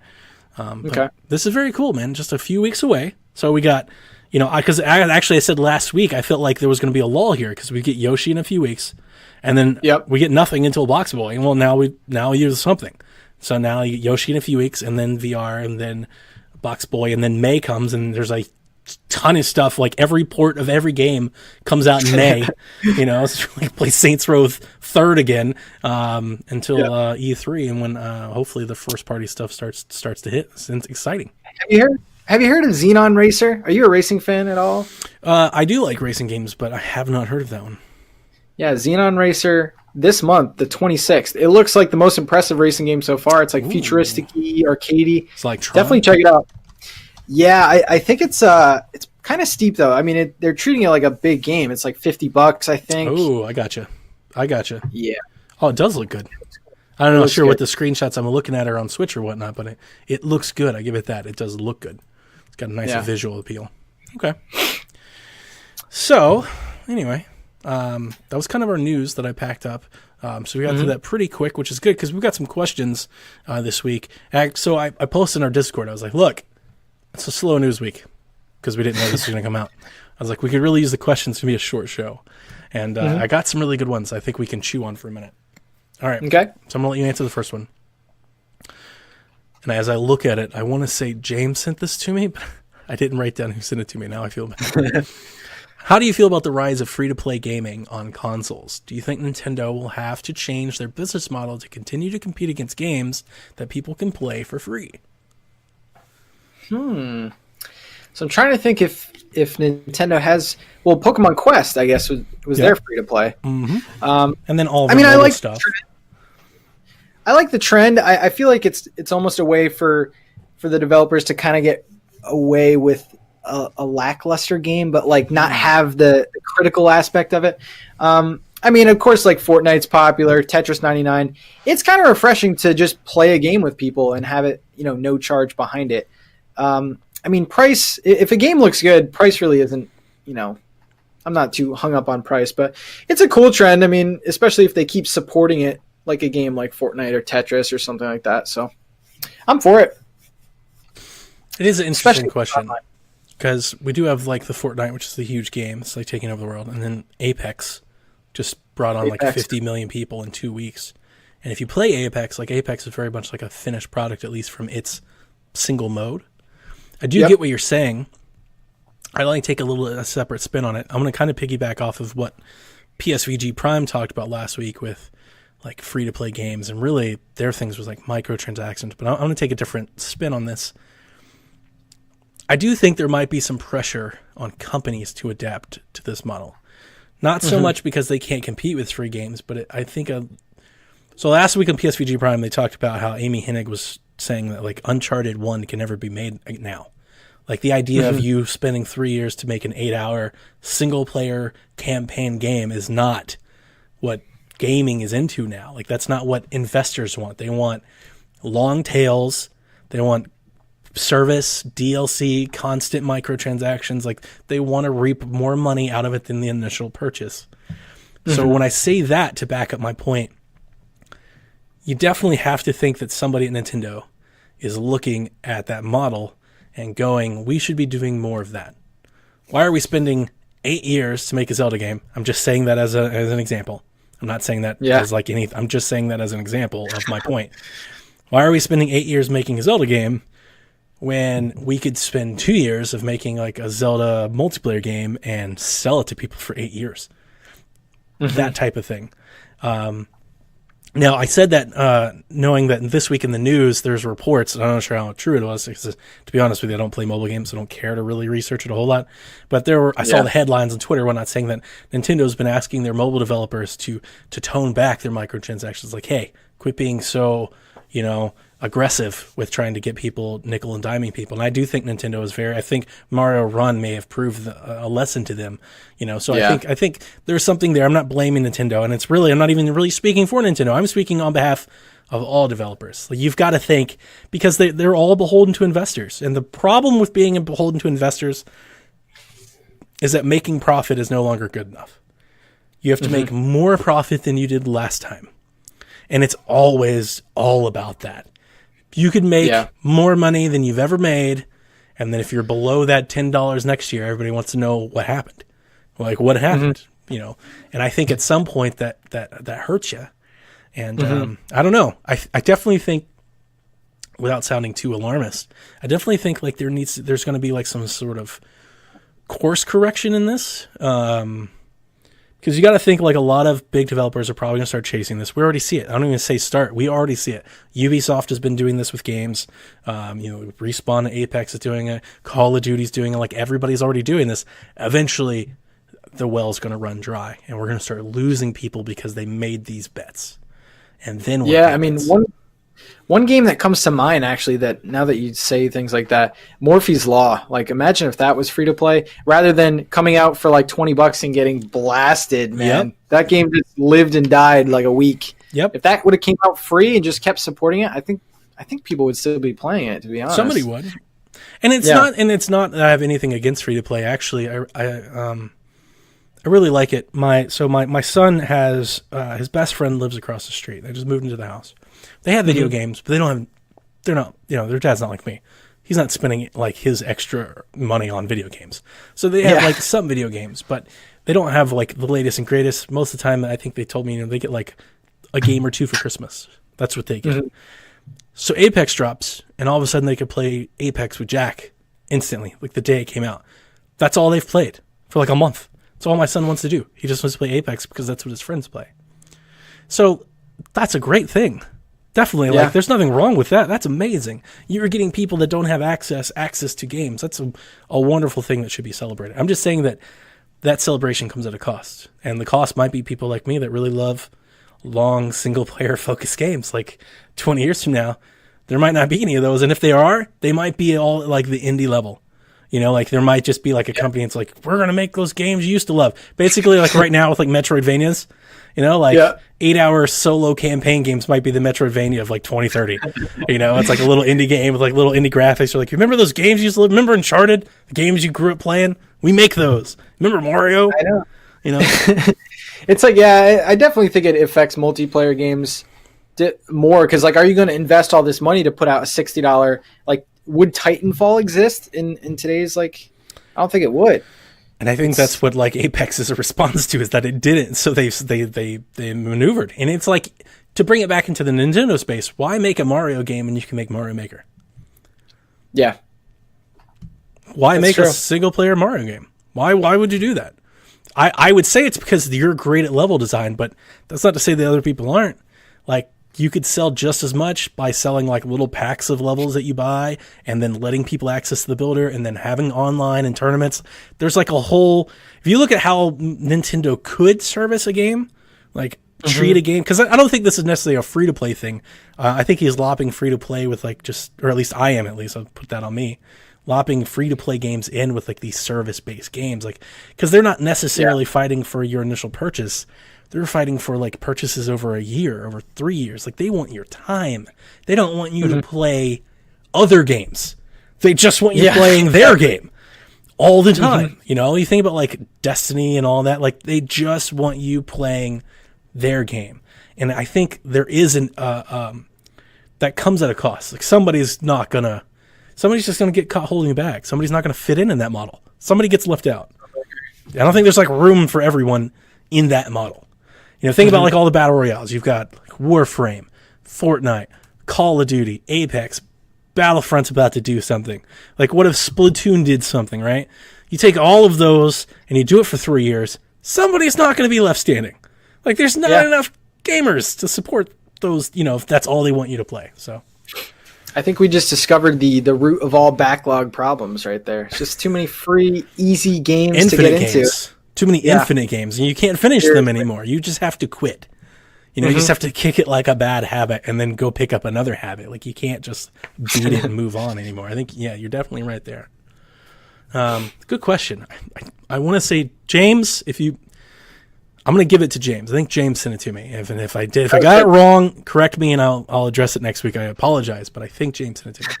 But this is very cool, man. Just a few weeks away. So we got, because I said last week I felt like there was going to be a lull here because we get Yoshi in a few weeks. And then we get nothing until Box Boy. And well, now we use something. So now you get Yoshi in a few weeks, and then VR, and then Box Boy, and then May comes, and there's a ton of stuff. Like every port of every game comes out in May. It's like play Saints Row 3rd again until E3, and when hopefully the first party stuff starts to hit. It's exciting. Have you heard of Xenon Racer? Are you a racing fan at all? I do like racing games, but I have not heard of that one. Yeah, Xenon Racer this month, the 26th. It looks like the most impressive racing game so far. It's like futuristic-y, arcadey. It's like Tron. Definitely check it out. Yeah, I think it's kind of steep though. I mean, they're treating it like a big game. It's like $50, I think. Oh, I gotcha. Yeah. Oh, it does look good. I don't know sure what the screenshots I'm looking at are on Switch or whatnot, but it looks good. I give it that. It does look good. It's got a nice visual appeal. Okay. So, anyway. That was kind of our news that I packed up. So we got through that pretty quick, which is good because we've got some questions this week. So I posted in our Discord. I was like, look, it's a slow news week because we didn't know this was going to come out. I was like, we could really use the questions to be a short show. And I got some really good ones I think we can chew on for a minute. All right. Okay. So I'm going to let you answer the first one. And as I look at it, I want to say James sent this to me, but I didn't write down who sent it to me. Now I feel bad. How do you feel about the rise of free-to-play gaming on consoles? Do you think Nintendo will have to change their business model to continue to compete against games that people can play for free? So I'm trying to think if Nintendo has... Well, Pokemon Quest, I guess, was their free-to-play. Mm-hmm. And then all the I like stuff. I like the trend. I feel like it's almost a way for the developers to kind of get away with a lackluster game, but like not have the critical aspect of it. I mean, of course, like Fortnite's popular, Tetris 99. It's kind of refreshing to just play a game with people and have it, no charge behind it. I mean, price. If a game looks good, price really isn't. I'm not too hung up on price, but it's a cool trend. I mean, especially if they keep supporting it, like a game like Fortnite or Tetris or something like that. So, I'm for it. It is an interesting question. Because we do have like the Fortnite, which is the huge game. It's like taking over the world. And then Apex just brought on like 50 million people in 2 weeks. And if you play Apex, like Apex is very much like a finished product, at least from its single mode. I do get what you're saying. I like to take a separate spin on it. I'm going to kind of piggyback off of what PSVG Prime talked about last week with like free-to-play games. And really their things was like microtransactions. But I'm going to take a different spin on this. I do think there might be some pressure on companies to adapt to this model. Not so much because they can't compete with free games, but I think... So last week on PSVG Prime, they talked about how Amy Hennig was saying that like Uncharted 1 can never be made now. Like the idea of you spending 3 years to make an 8-hour single-player campaign game is not what gaming is into now. Like that's not what investors want. They want long tails. They want service, DLC, constant microtransactions. Like they want to reap more money out of it than the initial purchase. So when I say that to back up my point, you definitely have to think that somebody at Nintendo is looking at that model and going, we should be doing more of that. Why are we spending 8 years to make a Zelda game? I'm just saying that as an example. I'm not saying that as like anything. I'm just saying that as an example of my point. Why are we spending 8 years making a Zelda game when we could spend 2 years of making like a Zelda multiplayer game and sell it to people for 8 years? That type of thing. Now, I said that knowing that this week in the news, there's reports, and I'm not sure how true it was, because to be honest with you, I don't play mobile games, so I don't care to really research it a whole lot. But I saw the headlines on Twitter when not saying that Nintendo's been asking their mobile developers to tone back their microtransactions. Like, hey, quit being so, aggressive with trying to get people nickel and diming people. And I do think Nintendo is I think Mario Run may have proved a lesson to them, so I think there's something there. I'm not blaming Nintendo, and I'm not even really speaking for Nintendo. I'm speaking on behalf of all developers. Like, you've got to think, because they're all beholden to investors. And the problem with being beholden to investors is that making profit is no longer good enough. You have to make more profit than you did last time. And it's always all about that. You could make more money than you've ever made, and then if you're below that $10 next year, everybody wants to know what happened. Like, what happened? And I think at some point that hurts you. And I don't know. I definitely think, without sounding too alarmist, I definitely think like there's going to be like some sort of course correction in this. Because you got to think, like, a lot of big developers are probably going to start chasing this. We already see it. I don't even say start. We already see it. Ubisoft has been doing this with games. Respawn and Apex is doing it. Call of Duty's doing it. Like, everybody's already doing this. Eventually, the well's going to run dry, and we're going to start losing people because they made these bets. And then what happens? I mean, one game that comes to mind, actually, that now that you say things like that, Murphy's Law. Like, imagine if that was free to play rather than coming out for like $20 and getting blasted, man. Yep. That game just lived and died like a week. Yep. If that would have came out free and just kept supporting it, I think people would still be playing it, to be honest. Somebody would. And it's not that I have anything against free to play. Actually, I really like it. My son has his best friend lives across the street. They just moved into the house. They have video games, but they're not, their dad's not like me. He's not spending like his extra money on video games. So they have like some video games, but they don't have like the latest and greatest. Most of the time, I think they told me, they get like a game or two for Christmas. That's what they get. So Apex drops, and all of a sudden they could play Apex with Jack instantly, like the day it came out. That's all they've played for like a month. That's all my son wants to do. He just wants to play Apex because that's what his friends play. So that's a great thing. Definitely. Like, there's nothing wrong with that. That's amazing. You're getting people that don't have access to games. That's a wonderful thing that should be celebrated. I'm just saying that celebration comes at a cost. And the cost might be people like me that really love long single-player focused games. Like, 20 years from now, there might not be any of those. And if they are, they might be all like the indie level. Like, there might just be like a company that's like, we're going to make those games you used to love. Basically, like right now with like Metroidvanias, 8-hour solo campaign games might be the Metroidvania of like 2030. It's like a little indie game with like little indie graphics. You're like, you remember those games you used to live? Remember Uncharted? The games you grew up playing? We make those. Remember Mario? I know. It's like, I definitely think it affects multiplayer games more because, like, are you going to invest all this money to put out a $60, like, would Titanfall exist in today's, like, I don't think it would. And I think that's what like Apex is a response to, is that it didn't. So they maneuvered. And it's like, to bring it back into the Nintendo space, why make a Mario game when you can make Mario Maker? Yeah. Why make a single player Mario game? Why would you do that? I would say it's because you're great at level design, but that's not to say the other people aren't. Like, you could sell just as much by selling like little packs of levels that you buy and then letting people access the builder and then having online and tournaments. There's like a whole, if you look at how Nintendo could service a game, like treat a game, because I don't think this is necessarily a free to play thing. I think he's lopping free to play with like or at least I am, I'll put that on me. Lopping free to play games in with like these service based games, like, because they're not necessarily fighting for your initial purchase. They're fighting for like purchases over a year, over 3 years. Like, they want your time. They don't want you to play other games. They just want you playing their game all the time. You think about like Destiny and all that. Like, they just want you playing their game. And I think there is that comes at a cost. Like, somebody's just gonna get caught holding back. Somebody's not gonna fit in that model. Somebody gets left out. I don't think there's like room for everyone in that model. Think about like all the battle royales. You've got like Warframe, Fortnite, Call of Duty, Apex, Battlefront's about to do something. Like, what if Splatoon did something, right? You take all of those and you do it for 3 years, somebody's not going to be left standing. Like, there's not enough gamers to support those, if that's all they want you to play. So I think we just discovered the root of all backlog problems right there. It's just too many free, easy games to get into. Too many infinite games, and you can't finish them anymore. You just have to quit. You know, you just have to kick it like a bad habit and then go pick up another habit. Like, you can't just beat it and move on anymore. I think, yeah, you're definitely right there. Good question. I want to say, James, I'm going to give it to James. I think James sent it to me. If I got it wrong, correct me and I'll address it next week. I apologize, but I think James sent it to me.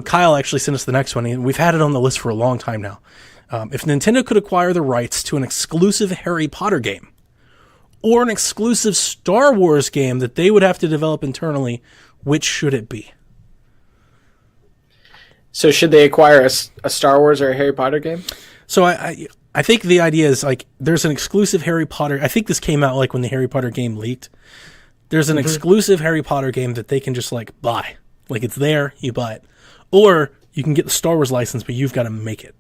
Kyle actually sent us the next one, and we've had it on the list for a long time now. If Nintendo could acquire the rights to an exclusive Harry Potter game, or an exclusive Star Wars game that they would have to develop internally, which should it be? So should they acquire a Star Wars or a Harry Potter game? So I think the idea is, like, there's an exclusive Harry Potter. I think this came out like when the Harry Potter game leaked. There's an exclusive Harry Potter game that they can just like buy. Like, it's there, you buy it. Or you can get the Star Wars license, but you've got to make it.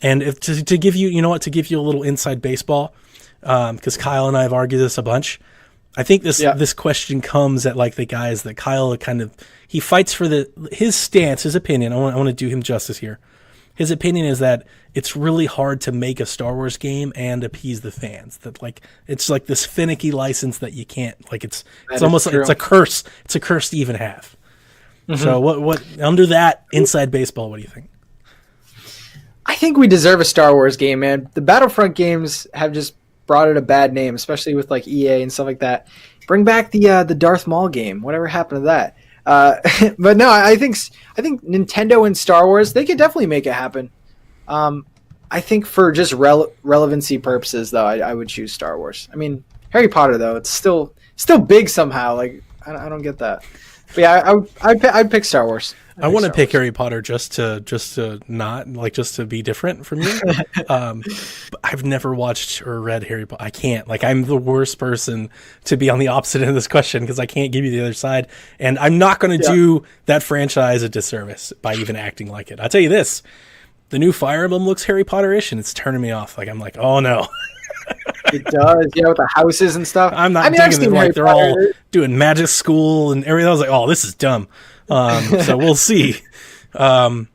And if to give you, to give you a little inside baseball, because Kyle and I have argued this a bunch. I think this question comes at like the guys that Kyle he fights for his stance, his opinion. I want to do him justice here. His opinion is that it's really hard to make a Star Wars game and appease the fans. That, like, it's like this finicky license that you can't, like, it's almost like it's a curse. It's a curse to even have. So what under that inside baseball, what do you think? I think we deserve a Star Wars game, man. The Battlefront games have just brought it a bad name, especially with like EA and stuff like that. Bring back the Darth Maul game. Whatever happened to that? But no, I think Nintendo and Star Wars, they could definitely make it happen. I think for just relevancy purposes, though, I would choose Star Wars. I mean, Harry Potter, though, it's still big somehow. Like, I don't get that. But yeah, I'd pick Star Wars. I want to pick Harry Potter just to not, like, just to be different from you. I've never watched or read Harry Potter. I can't. Like, I'm the worst person to be on the opposite end of this question because I can't give you the other side. And I'm not going to do that franchise a disservice by even acting like it. I'll tell you this. The new Fire Emblem looks Harry Potter-ish, and it's turning me off. Like, I'm like, oh, no. It does, with the houses and stuff. I'm not digging it. Like, they're all doing magic school and everything. I was like, oh, this is dumb. So we'll see. But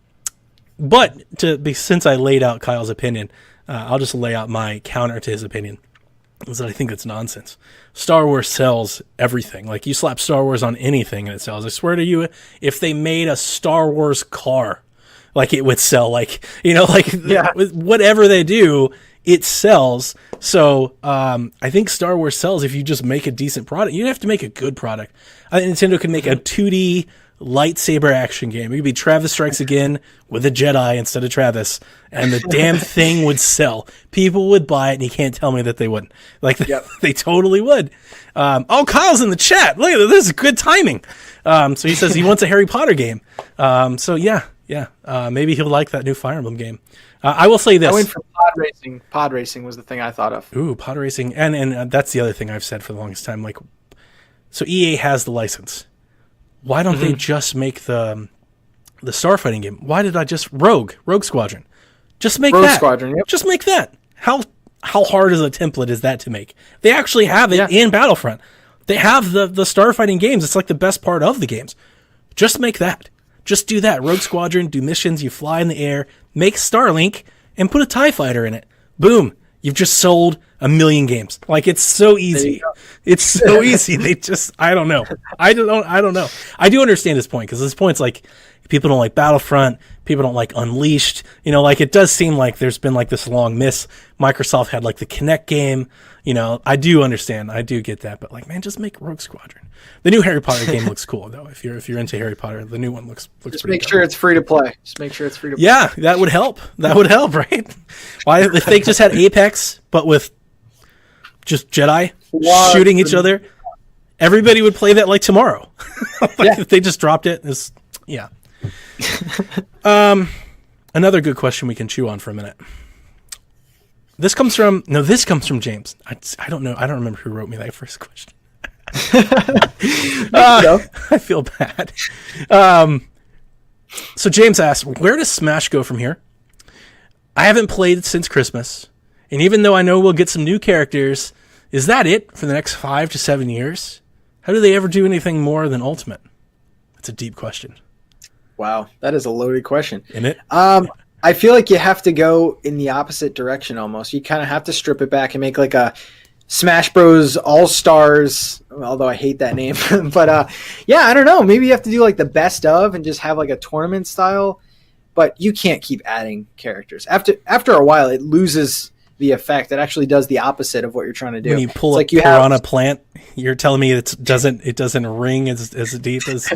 since I laid out Kyle's opinion, I'll just lay out my counter to his opinion. Is that I think it's nonsense. Star Wars sells everything. Like, you slap Star Wars on anything and it sells. I swear to you, if they made a Star Wars car, like, it would sell. Like, whatever they do, it sells. So I think Star Wars sells if you just make a decent product. You don't have to make a good product. I think Nintendo can make a 2D lightsaber action game. It could be Travis Strikes Again with a Jedi instead of Travis, and the damn thing would sell. People would buy it, and you can't tell me that they wouldn't. Like, they totally would. Kyle's in the chat. Look at this. This is good timing. So he says he wants a Harry Potter game. So maybe he'll like that new Fire Emblem game. I will say this. I went for pod racing. Pod racing was the thing I thought of. Ooh, pod racing. And that's the other thing I've said for the longest time. Like, so EA has the license. Why don't they just make the starfighting game? Why did I just Rogue Squadron? Just make that. Squadron, yep. Just make that. How hard is a template is that to make? They actually have it in Battlefront. They have the starfighting games. It's like the best part of the games. Just make that. Just do that. Rogue Squadron, do missions, you fly in the air, make Starlink, and put a TIE fighter in it. Boom. You've just sold 1 million games. Like, it's so easy. It's so easy. They just, I don't know. I don't know. I do understand his point, because his point's like, people don't like Battlefront. People don't like Unleashed. Like, it does seem like there's been like this long miss. Microsoft had like the Kinect game. I do understand. I do get that. But, like, man, just make Rogue Squadron. The new Harry Potter game looks cool, though. If you're into Harry Potter, the new one looks just pretty make sure it's free to play. Just make sure it's free to play. Yeah, that would help. That would help, right? Why if they just had Apex, but with just Jedi shooting each other, everybody would play that like tomorrow. If they just dropped it, Another good question we can chew on for a minute. This comes from James. I don't know. I don't remember who wrote me that first question. I feel bad. So James asks, where does Smash go from here? I haven't played since Christmas, and even though I know we'll get some new characters, is that it for the next 5 to 7 years? How do they ever do anything more than Ultimate? That's a deep question. Wow, that is a loaded question. Isn't it? I feel like you have to go in the opposite direction almost. You kind of have to strip it back and make like a Smash Bros. All Stars, although I hate that name. But yeah, I don't know. Maybe you have to do like the best of and just have like a tournament style. But you can't keep adding characters. After a while, it loses the effect. It actually does the opposit of what you're trying to do. When you pull it's a piranha plant, you're telling me it doesn't ring as deep as.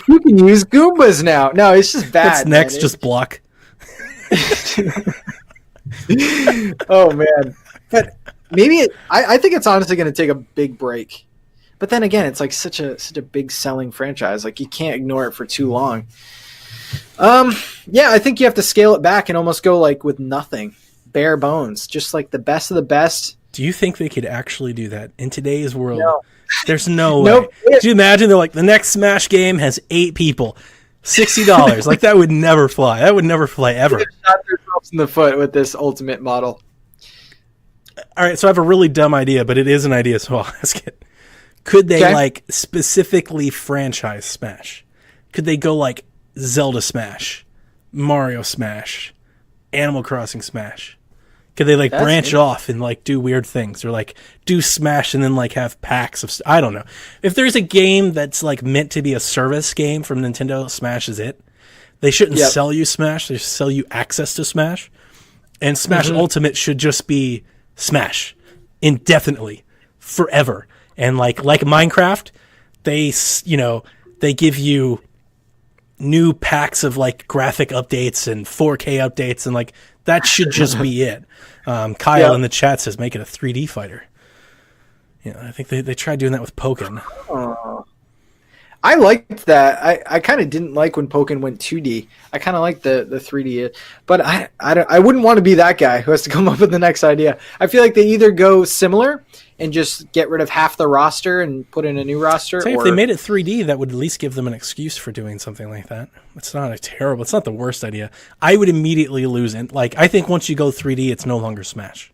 You can use Goombas now. No, it's just bad. What's next? Man. Just block. Oh man, but maybe I think it's honestly going to take a big break. But then again, it's like such a big selling franchise. Like you can't ignore it for too long. Yeah, I think you have to scale it back and almost go like with nothing, bare bones, just like the best of the best. Do you think they could actually do that in today's world? No. There's no way. Nope. Could you imagine? They're like, the next Smash game has 8 people, $60. Like that would never fly. That would never fly ever. Shot themselves in the foot with this ultimate model. All right, so I have a really dumb idea, but it is an idea, so I'll ask it. Could they like specifically franchise Smash? Could they go like Zelda Smash, Mario Smash, Animal Crossing Smash? Could they like branch off and like do weird things, or like do Smash and then like have packs of I don't know. If there's a game that's like meant to be a service game from Nintendo, Smash is it. They shouldn't sell you Smash. They should sell you access to Smash. And Smash Ultimate should just be Smash indefinitely, forever. And like Minecraft, they give you new packs of like graphic updates and 4K updates, and like that should just be it. Kyle in the chat says make it a 3D fighter. Yeah, I think they tried doing that with Pokken. I liked that. I kind of didn't like when Pokken went 2D. I kind of liked the 3D, but I wouldn't want to be that guy who has to come up with the next idea. I feel like they either go similar and just get rid of half the roster and put in a new roster. If they made it 3D, that would at least give them an excuse for doing something like that. It's not it's not the worst idea. I would immediately lose it. Like, I think once you go 3D, it's no longer Smash.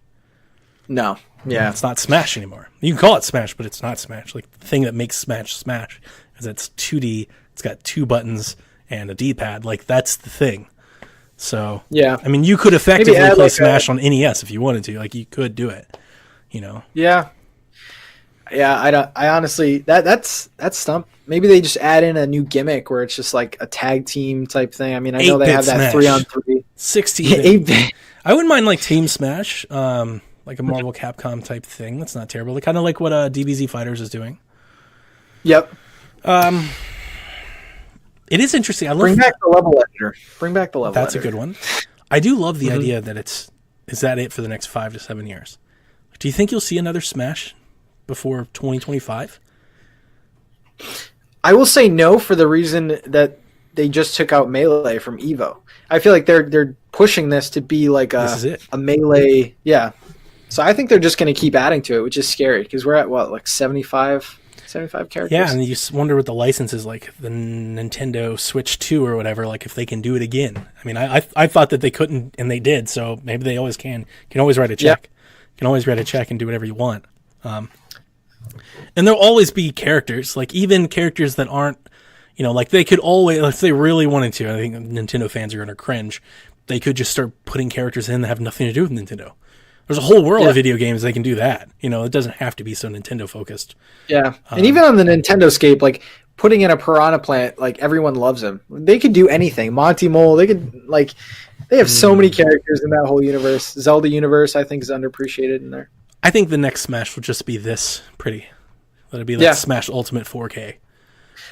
No. Yeah. It's not Smash anymore. You can call it Smash, but it's not Smash. Like, the thing that makes Smash Smash is it's 2D, it's got 2 buttons and a D-pad. Like, that's the thing. So, yeah. I mean, you could effectively play Smash on NES if you wanted to. Like, you could do it. You know. Yeah. I honestly that's stumped. Maybe they just add in a new gimmick where it's just like a tag team type thing. I mean, I know they have that Smash. 3-on-3. 16. I wouldn't mind like Team Smash, like a Marvel Capcom type thing. That's not terrible. They kind of like what DBZ Fighters is doing. Yep. It is interesting. Bring back the level editor. That's a good one. I do love the idea that is that it for the next 5 to 7 years. Do you think you'll see another Smash before 2025? I will say no for the reason that they just took out Melee from Evo. I feel like they're pushing this to be like a Melee. Yeah. So I think they're just going to keep adding to it, which is scary because we're at what, like 75 characters? Yeah, and you wonder what the license is like, the Nintendo Switch 2 or whatever, like if they can do it again. I mean, I thought that they couldn't, and they did, so maybe they always can. You can always write a check. Yeah. You can always write a check and do whatever you want. And there'll always be characters, like even characters that aren't, like they could always, if they really wanted to, I think Nintendo fans are going to cringe, they could just start putting characters in that have nothing to do with Nintendo. There's a whole world of video games they can do that. It doesn't have to be so Nintendo focused. Yeah. And even on the Nintendo scape, like putting in a Piranha Plant, like everyone loves him. They could do anything. Monty Mole, they could they have so many characters in that whole universe. Zelda universe, I think, is underappreciated in there. I think the next Smash will just be this pretty. That'll be like Smash Ultimate 4K.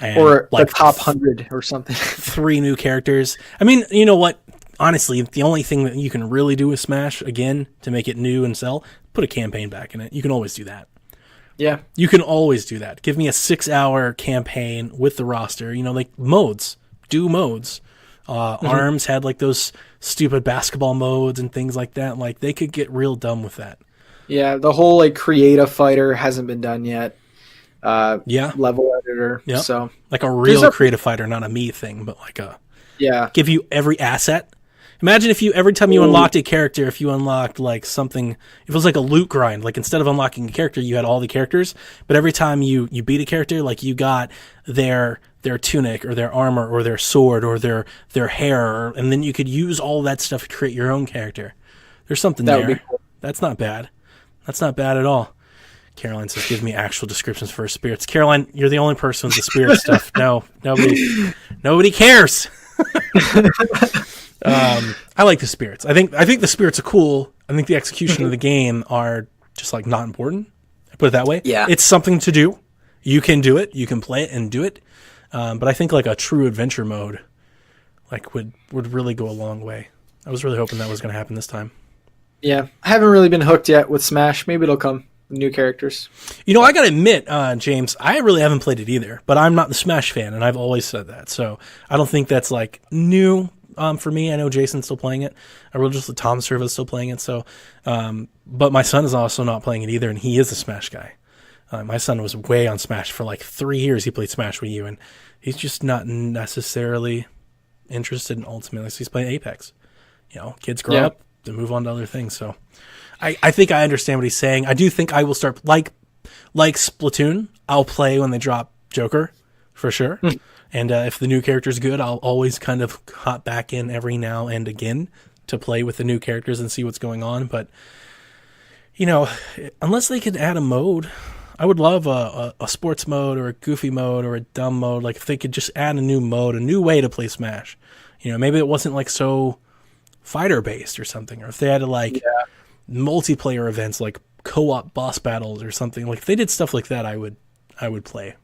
And or like the top 100 or something. 3 new characters. I mean, you know what? Honestly, the only thing that you can really do with Smash, again, to make it new and sell, put a campaign back in it. You can always do that. Yeah. You can always do that. Give me a 6-hour campaign with the roster. Like modes. Do modes. ARMS had like those stupid basketball modes and things like that. Like they could get real dumb with that. Yeah, the whole like create a fighter hasn't been done yet. Level editor. Yeah. So like a real creative fighter, not a me thing, but like give you every asset. Imagine if every time you unlocked a character, if you unlocked like something, if it was like a loot grind, like instead of unlocking a character, you had all the characters, but every time you beat a character, like you got their tunic or their armor or their sword or their hair, and then you could use all that stuff to create your own character. There's something there. Would be cool. That's not bad. That's not bad at all. Caroline says, give me actual descriptions for her spirits. Caroline, you're the only person with the spirit stuff. No, nobody cares. I like the spirits. I think the spirits are cool. I think the execution of the game are just like not important. I put it that way. Yeah. It's something to do. You can do it. You can play it and do it. But I think like a true adventure mode like would really go a long way. I was really hoping that was going to happen this time. Yeah. I haven't really been hooked yet with Smash. Maybe it'll come. New characters. You know, I got to admit, James, I really haven't played it either, but I'm not the Smash fan, and I've always said that. So I don't think that's like new for me. I know Jason's still playing it. I really just Tom Serva's still playing it. So, but my son is also not playing it either, and he is a Smash guy. My son was way on Smash for like 3 years. He played Smash with you, and he's just not necessarily interested in Ultimate. Like he's playing Apex. You know, kids grow up, they move on to other things. So I think I understand what he's saying. I do think I will start like Splatoon. I'll play when they drop Joker for sure. And if the new character's good, I'll always kind of hop back in every now and again to play with the new characters and see what's going on. But you know, unless they could add a mode, I would love a sports mode or a goofy mode or a dumb mode. Like if they could just add a new mode, a new way to play Smash. You know, maybe it wasn't like so fighter based or something, or if they had to like multiplayer events like co-op boss battles or something. Like if they did stuff like that, I would play.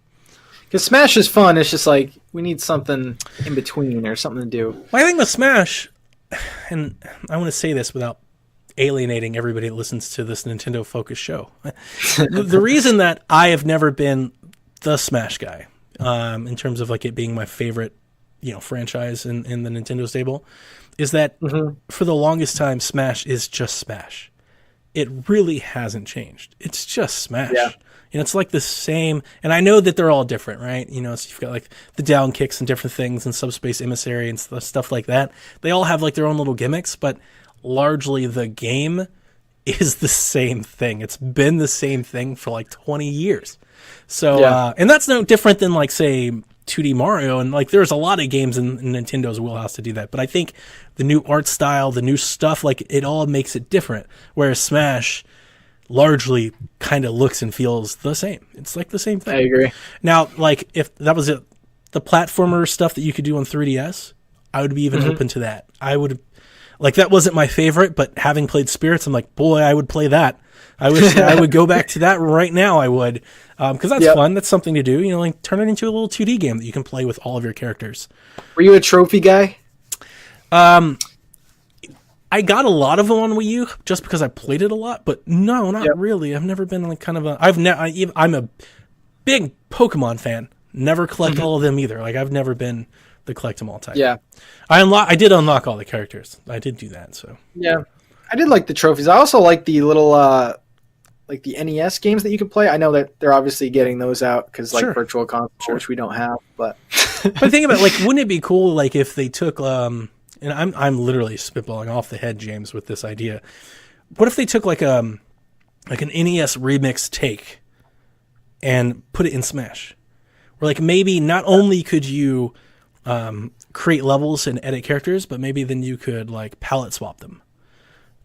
Because Smash is fun. It's just like we need something in between or something to do. Well, I think with Smash, and I want to say this without alienating everybody that listens to this Nintendo focused show. The reason that I have never been the Smash guy, in terms of like it being my favorite, you know, franchise in the Nintendo stable, is that for the longest time, Smash is just Smash. It really hasn't changed. It's just Smash. Yeah. You know, it's like the same, and I know that they're all different, right? You know, so you've got like the down kicks and different things and Subspace Emissary and stuff like that. They all have like their own little gimmicks, but largely the game is the same thing. It's been the same thing for like 20 years. So, and that's no different than like, say, 2D Mario, and like there's a lot of games in Nintendo's wheelhouse to do that, but I think the new art style, the new stuff, like it all makes it different, whereas Smash largely kind of looks and feels the same. It's like the same thing. I agree. Now, like if that was it, the platformer stuff that you could do on 3DS, I would be even open to that. I would, like, that wasn't my favorite, but having played Spirits, I'm like, boy, I would play that. I wish I would go back to that right now. I would, because that's fun. That's something to do. You know, like turn it into a little 2D game that you can play with all of your characters. Were you a trophy guy? I got a lot of them on Wii U just because I played it a lot, but no, not really. I've never been like kind of a. I'm a big Pokemon fan. Never collect all of them either. Like I've never been the collect them all type. Yeah, I did unlock all the characters. I did do that. So yeah, I did like the trophies. I also like the little like the NES games that you can play. I know that they're obviously getting those out because like Virtual Console, which we don't have. But but think about it, like, wouldn't it be cool like if they took and I'm literally spitballing off the head, James, with this idea. What if they took like an NES remix take and put it in Smash? Where like maybe not only could you create levels and edit characters, but maybe then you could like palette swap them.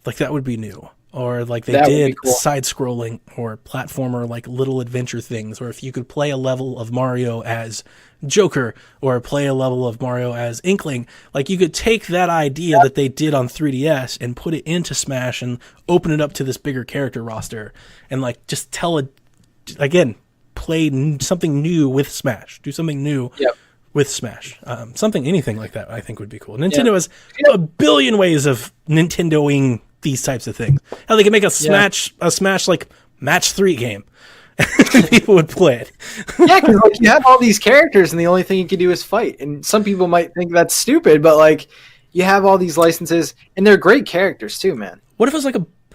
Like that would be new. Or like they did side-scrolling or platformer, like little adventure things. Or if you could play a level of Mario as Joker or play a level of Mario as Inkling, like you could take that idea that they did on 3DS and put it into Smash and open it up to this bigger character roster and like just tell it, again, play something new with Smash. Do something new with Smash. Anything like that I think would be cool. Nintendo has a billion ways of Nintendoing these types of things. How they can make a Smash like match 3 game. People would play it. Yeah, because like you have all these characters and the only thing you can do is fight. And some people might think that's stupid, but like you have all these licenses and they're great characters too, man. What if it was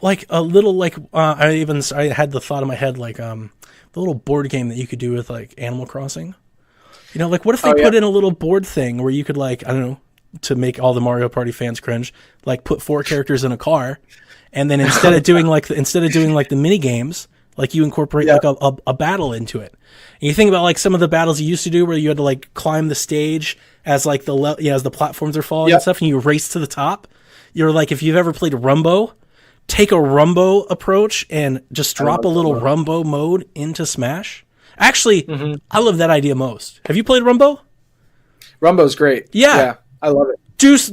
like a little like I had the thought in my head like the little board game that you could do with like Animal Crossing. You know, like what if they put in a little board thing where you could like, I don't know, to make all the Mario Party fans cringe, like put 4 characters in a car, and then instead of doing like the mini games, like you incorporate like a battle into it. And you think about like some of the battles you used to do where you had to like climb the stage as like as the platforms are falling and stuff, and you race to the top. You're like, if you've ever played Rumbo, take a Rumbo approach and just drop a little Rumbo mode into Smash. Actually, I love that idea most. Have you played Rumbo? Rumbo's great. Yeah. I love it.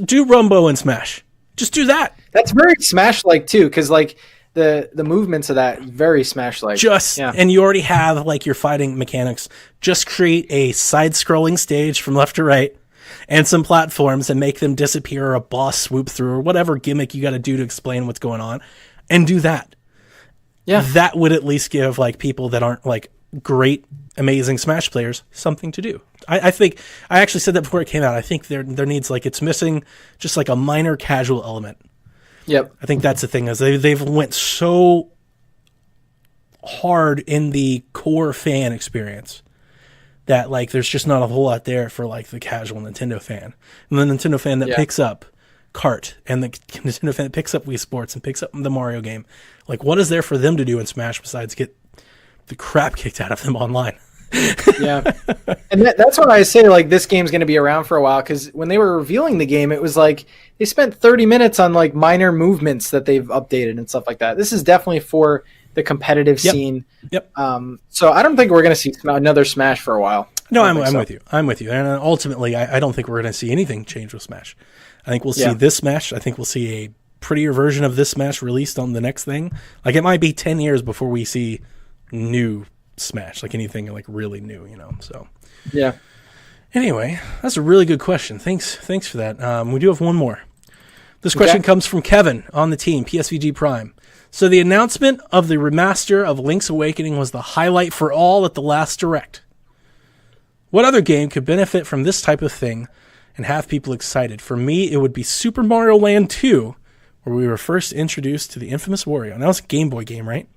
Do Rumbo in Smash. Just do that. That's very Smash-like too, because like the movements of that very Smash-like. And you already have like your fighting mechanics. Just create a side-scrolling stage from left to right, and some platforms, and make them disappear, or a boss swoop through, or whatever gimmick you got to do to explain what's going on, and do that. Yeah, that would at least give like people that aren't like great, amazing Smash players something to do. I think I actually said that before it came out. I think there needs like it's missing just like a minor casual element. Yep. I think that's the thing is they've went so hard in the core fan experience that like there's just not a whole lot there for like the casual Nintendo fan. And the Nintendo fan that picks up Kart, and the Nintendo fan that picks up Wii Sports and picks up the Mario game, like what is there for them to do in Smash besides get the crap kicked out of them online? Yeah. And that's why I say like this game's going to be around for a while, because when they were revealing the game, it was like they spent 30 minutes on like minor movements that they've updated and stuff like that. This is definitely for the competitive scene. Yep. So I don't think we're going to see another Smash for a while. No, I'm with you. I'm with you. And ultimately, I don't think we're going to see anything change with Smash. I think we'll see this Smash. I think we'll see a prettier version of this Smash released on the next thing. Like it might be 10 years before we see new Smash, like anything like really new, you know. So yeah. Anyway, that's a really good question. Thanks for that. We do have one more. This question comes from Kevin on the team, PSVG Prime. So the announcement of the remaster of Link's Awakening was the highlight for all at the last Direct. What other game could benefit from this type of thing and have people excited? For me, it would be Super Mario Land 2, where we were first introduced to the infamous Wario. And that was a Game Boy game, right?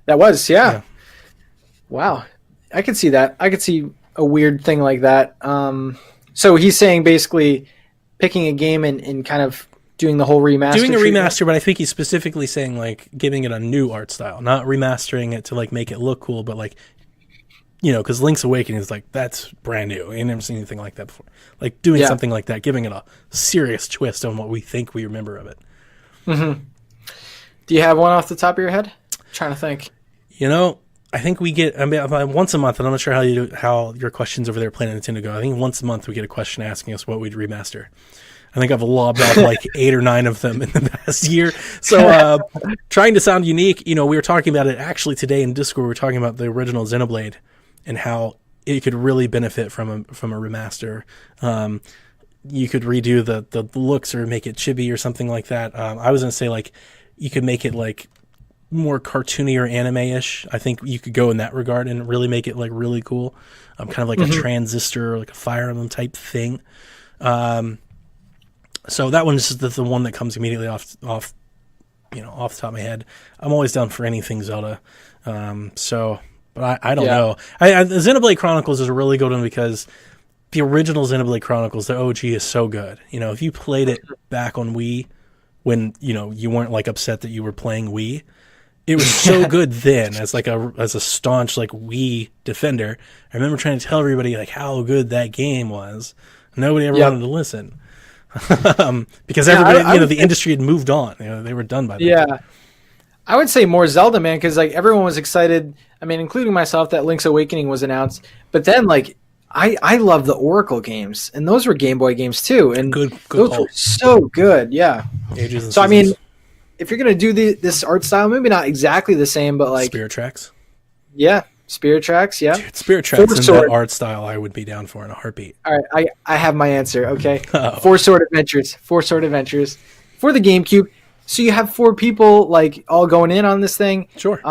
That was, yeah. Wow. I could see that. I could see a weird thing like that. So he's saying basically picking a game and kind of doing the whole remaster. Doing a remaster, but I think he's specifically saying like giving it a new art style, not remastering it to like make it look cool, but like, you know, because Link's Awakening is like, that's brand new. I never seen anything like that before. Like doing something like that, giving it a serious twist on what we think we remember of it. Mm-hmm. Do you have one off the top of your head? I'm trying to think. You know, I think we get once a month, and I'm not sure how your questions over there playing Nintendo go. I think once a month we get a question asking us what we'd remaster. I think I've lobbed off like 8 or 9 of them in the past year. So trying to sound unique, you know, we were talking about it actually today in Discord. We were talking about the original Xenoblade and how it could really benefit from a remaster. You could redo the looks or make it chibi or something like that. I was going to say like you could make it like more cartoony or anime-ish. I think you could go in that regard and really make it like really cool. Kind of like a transistor, like a Fire Emblem type thing. So that one's just the one that comes immediately off the top of my head. I'm always down for anything Zelda. But I don't know. The Xenoblade Chronicles is a really good one because the original Xenoblade Chronicles, the OG, is so good. You know, if you played it back on Wii when, you know, you weren't like upset that you were playing Wii, it was so good then as a staunch like Wii defender. I remember trying to tell everybody like how good that game was. Nobody ever wanted to listen. Because everybody, the industry had moved on. You know, they were done by then. Yeah. I would say more Zelda, man, because like everyone was excited. I mean, including myself, that Link's Awakening was announced. But then, like, I love the Oracle games, and those were Game Boy games too, and good those call. were so good. Yeah. Ages and so seasons. I mean, if you're gonna do this art style, maybe not exactly the same, but like Spirit Tracks. Yeah, Spirit Tracks. Yeah, dude, Spirit Tracks and that art style, I would be down for in a heartbeat. All right, I have my answer. Okay, Oh. Four Sword Adventures for the GameCube. So you have 4 people like all going in on this thing. Sure.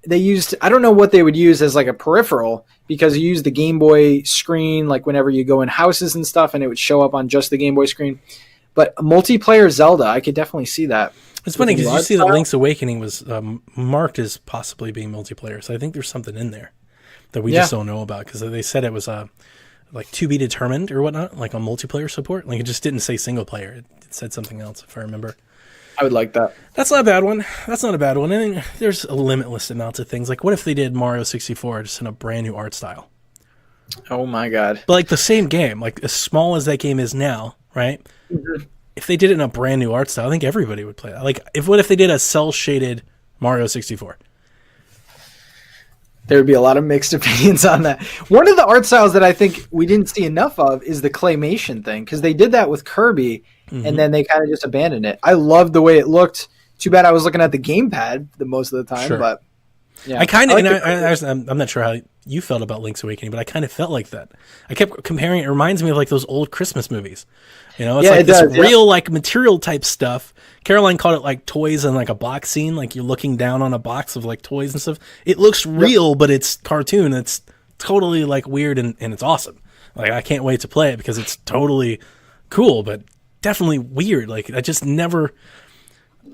They used, I don't know what they would use as like a peripheral, because you use the Game Boy screen like whenever you go in houses and stuff, and it would show up on just the Game Boy screen. But a multiplayer Zelda, I could definitely see that. It's funny because you see that Link's Awakening was marked as possibly being multiplayer, so I think there's something in there that we just don't know about, because they said it was like to be determined or whatnot, like on multiplayer support. Like it just didn't say single player; it said something else, if I remember. I would like that. That's not a bad one. That's not a bad one. And there's a limitless amount of things. Like, what if they did Mario 64 just in a brand new art style? Oh my god! But like the same game, like as small as that game is now, right? Mm-hmm. if they did it in a brand new art style, I think everybody would play that. Like, what if they did a cell shaded Mario 64? There would be a lot of mixed opinions on that. One of the art styles that I think we didn't see enough of is the claymation thing, because they did that with Kirby, and then they kind of just abandoned it. I loved the way it looked. Too bad I was looking at the gamepad the most of the time, but yeah. I kind of, I'm not sure how you felt about Link's Awakening, but I kind of felt like that. I kept comparing it. It reminds me of like those old Christmas movies. You know, it's like this real like material type stuff. Caroline called it like toys in like a box scene, like you're looking down on a box of like toys and stuff. It looks real, but it's cartoon. It's totally like weird and it's awesome. Like I can't wait to play it because it's totally cool, but definitely weird. Like I just never.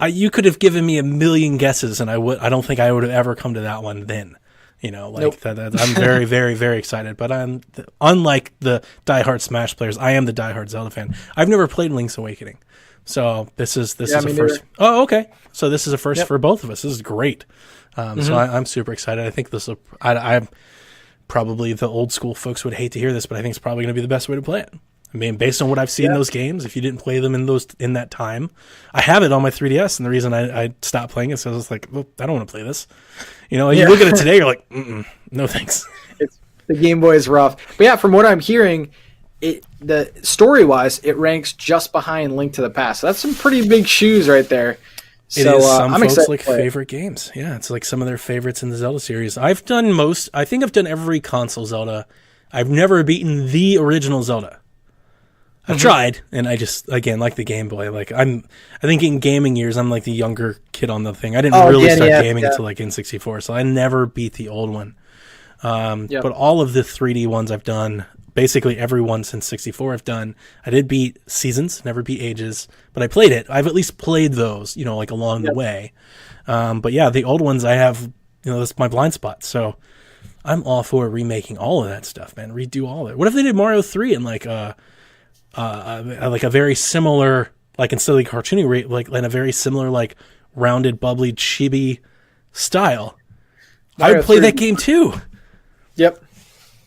You could have given me a million guesses, and I don't think I would have ever come to that one then. You know, like I'm very, very, very excited. But unlike the diehard Smash players, I am the diehard Zelda fan. I've never played Link's Awakening, so this is a first. Oh, okay. So this is a first for both of us. This is great. So I'm super excited. I think this will. I'm probably the old school folks would hate to hear this, but I think it's probably going to be the best way to play it. I mean, based on what I've seen in those games, if you didn't play them in that time, I have it on my 3DS, and the reason I stopped playing it is I was like, well, I don't want to play this. You know, you look at it today, you're like, no thanks. The Game Boy is rough. But yeah, from what I'm hearing, the story-wise, it ranks just behind Link to the Past. So that's some pretty big shoes right there. It is some folks' like favorite games. Yeah, it's like some of their favorites in the Zelda series. I think I've done every console Zelda. I've never beaten the original Zelda. I've tried, and I just, again, like the Game Boy. Like I think in gaming years, I'm like the younger kid on the thing. I didn't really start gaming until like N64, so I never beat the old one. But all of the 3D ones I've done, basically every one since 64 I've done. I did beat Seasons, never beat Ages, but I played it. I've at least played those, you know, like along the way. But yeah, the old ones I have, you know, that's my blind spot. So I'm all for remaking all of that stuff, man. Redo all of it. What if they did Mario 3 and like a very similar, like instead of like cartoony, like in a very similar, like rounded, bubbly, chibi style? I would play that game too. Yep.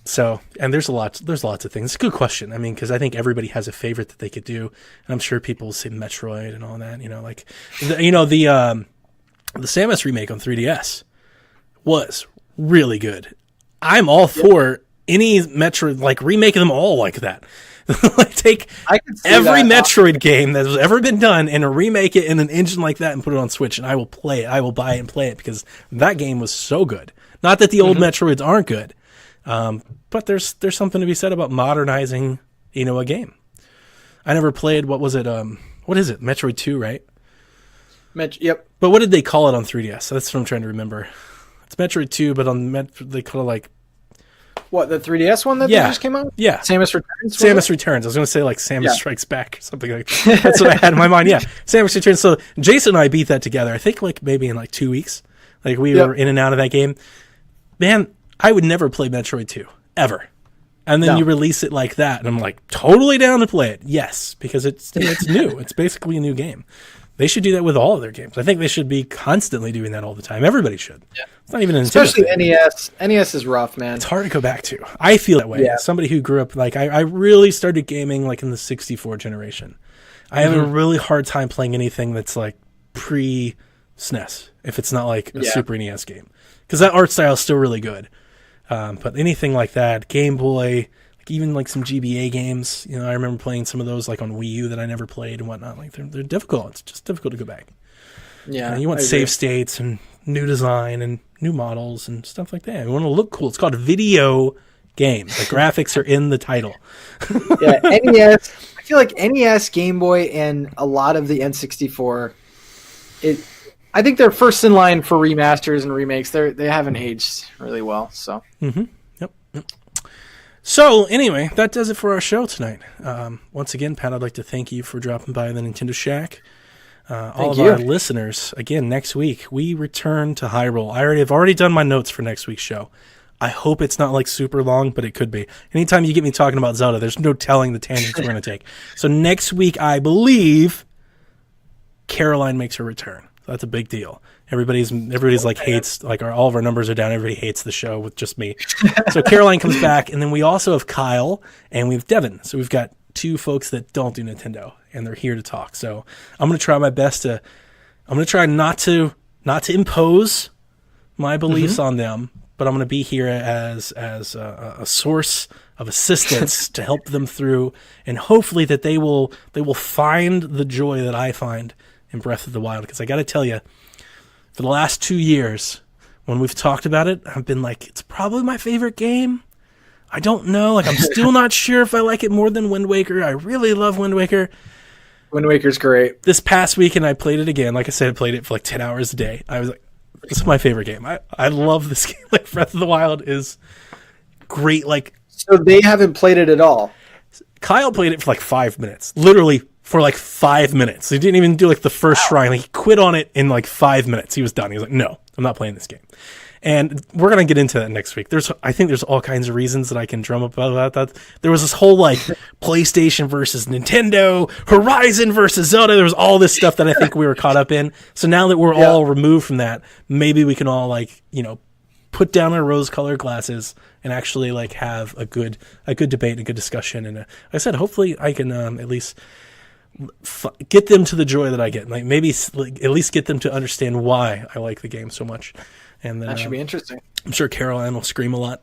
So, and there's lots of things. It's a good question. I mean, because I think everybody has a favorite that they could do, and I'm sure people will say Metroid and all that. You know, like the Samus remake on 3DS was really good. I'm all for any Metroid, like remaking them all like that. Like take every Metroid game that has ever been done and remake it in an engine like that and put it on Switch, and I will play it. I will buy it and play it because that game was so good. Not that the old Metroids aren't good, but there's something to be said about modernizing, you know, a game. I never played. What was it? What is it? Metroid 2, right? Yep. But what did they call it on 3DS? That's what I'm trying to remember. It's Metroid 2, but on they call it like. What, the 3DS one that just came out? Yeah. Samus Returns? Samus Returns. I was going to say like Samus Strikes Back or something like that. That's what I had in my mind. Yeah. Samus Returns. So Jason and I beat that together. I think like maybe in like 2 weeks. Like we were in and out of that game. Man, I would never play Metroid 2. Ever. And then you release it like that. And I'm like totally down to play it. Yes. Because it's new. It's basically a new game. They should do that with all of their games. I think they should be constantly doing that all the time. Everybody should. Yeah. It's not even an especially NES. NES is rough, man. It's hard to go back to. I feel that way. Yeah. As somebody who grew up, like I really started gaming like in the 64 generation. I have a really hard time playing anything that's like pre-SNES if it's not like a Super NES game. Because that art style is still really good. But anything like that, Game Boy, even like some GBA games, you know, I remember playing some of those like on Wii U that I never played and whatnot. Like they're difficult. It's just difficult to go back. Yeah, and you want save states and new design and new models and stuff like that. You want to look cool. It's called video games. The graphics are in the title. Yeah, NES. I feel like NES, Game Boy, and a lot of the N64. I think they're first in line for remasters and remakes. They haven't aged really well. So. Yep. So, anyway, that does it for our show tonight. Once again, Pat, I'd like to thank you for dropping by the Nintendo Shack. All of our listeners, again, next week, we return to Hyrule. I've already done my notes for next week's show. I hope it's not like super long, but it could be. Anytime you get me talking about Zelda, there's no telling the tangents we're going to take. So next week, I believe, Caroline makes her return. So that's a big deal. Everybody's like hates, like all of our numbers are down. Everybody hates the show with just me. So Caroline comes back, and then we also have Kyle and we have Devin. So we've got two folks that don't do Nintendo, and they're here to talk. So I'm going to try my best to. I'm going to try not to impose my beliefs on them, but I'm going to be here as a source of assistance to help them through, and hopefully that they will find the joy that I find in Breath of the Wild. Because I got to tell you, for the last 2 years, when we've talked about it, I've been like, it's probably my favorite game. I don't know. Like, I'm still not sure if I like it more than Wind Waker. I really love Wind Waker. Wind Waker's great. This past weekend, I played it again. Like I said, I played it for like 10 hours a day. I was like, this is my favorite game. I love this game. Like, Breath of the Wild is great. Like, so they haven't played it at all. Kyle played it for like 5 minutes. Literally for like 5 minutes. He didn't even do like the first shrine. Like, he quit on it in like 5 minutes. He was done. He was like, no, I'm not playing this game. And we're going to get into that next week. I think there's all kinds of reasons that I can drum up about that. There was this whole like PlayStation versus Nintendo, Horizon versus Zelda. There was all this stuff that I think we were caught up in. So now that we're all removed from that, maybe we can all like, put down our rose-colored glasses and actually like have a good debate and a good discussion. And like I said, hopefully I can at least get them to the joy that I get. Like, maybe at least get them to understand why I like the game so much. And then, that should be interesting. I'm sure Caroline will scream a lot.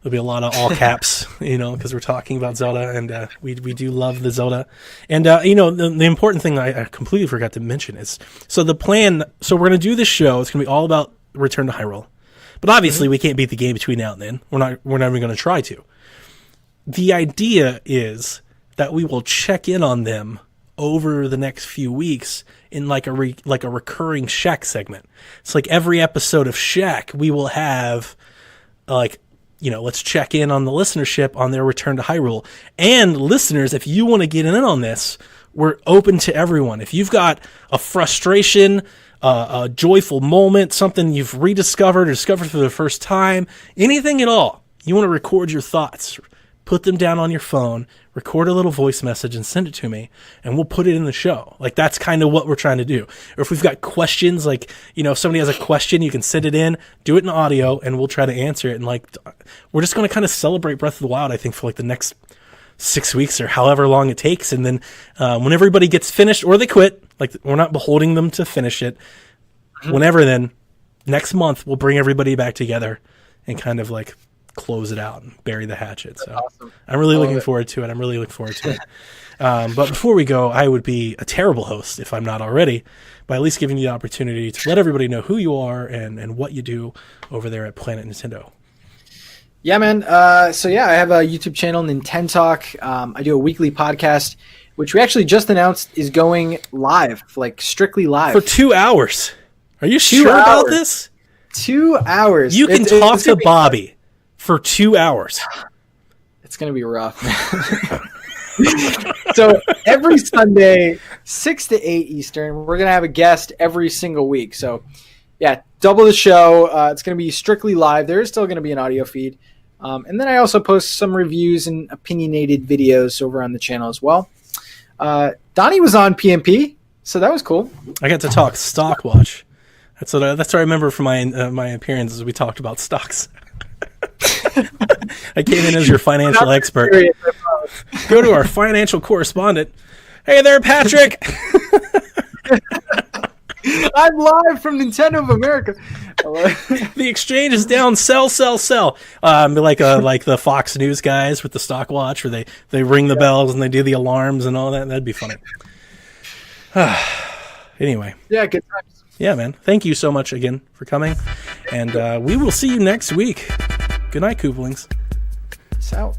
There'll be a lot of all caps, because we're talking about Zelda, and we do love the Zelda. And, the important thing I completely forgot to mention is, so the plan, so we're going to do this show. It's going to be all about Return to Hyrule. But obviously we can't beat the game between now and then. We're not even going to try to. The idea is that we will check in on them over the next few weeks in like a recurring Shaq segment. It's like every episode of Shaq, we will have let's check in on the listenership on their return to Hyrule. And listeners, if you want to get in on this, we're open to everyone. If you've got a frustration, a joyful moment, something you've rediscovered or discovered for the first time, anything at all, you want to record your thoughts, put them down on your phone, record a little voice message and send it to me, and we'll put it in the show. Like, that's kind of what we're trying to do. Or if we've got questions, like, if somebody has a question, you can send it in, do it in audio, and we'll try to answer it. And like, we're just going to kind of celebrate Breath of the Wild, I think, for like the next 6 weeks or however long it takes. And then when everybody gets finished or they quit, like, we're not beholding them to finish it. Whenever, then next month we'll bring everybody back together and kind of like close it out and bury the hatchet. So awesome. I'm really looking forward to it. But before we go, I would be a terrible host if I'm not already, by at least giving you the opportunity to let everybody know who you are and what you do over there at Planet Nintendo. Yeah, man. So I have a YouTube channel, Nintendo Talk. I do a weekly podcast, which we actually just announced is going live, like strictly live. For 2 hours. Are you sure about this? 2 hours. You can talk to Bobby for 2 hours. It's going to be rough. So every Sunday, 6 to 8 Eastern, we're going to have a guest every single week. So, double the show. It's going to be strictly live. There is still going to be an audio feed. And then I also post some reviews and opinionated videos over on the channel as well. Donnie was on PMP, so that was cool. I got to talk stock watch. That's what I remember from my appearances. We talked about stocks. I came in as your financial expert. Go to our financial correspondent. Hey there, Patrick. I'm live from Nintendo of America. The exchange is down. Sell. Like the Fox News guys with the stock watch, where they ring the bells and they do the alarms and all that. That'd be funny. Anyway. Yeah, good times. Yeah, man. Thank you so much again for coming. And we will see you next week. Good night, Koopalings. Peace out.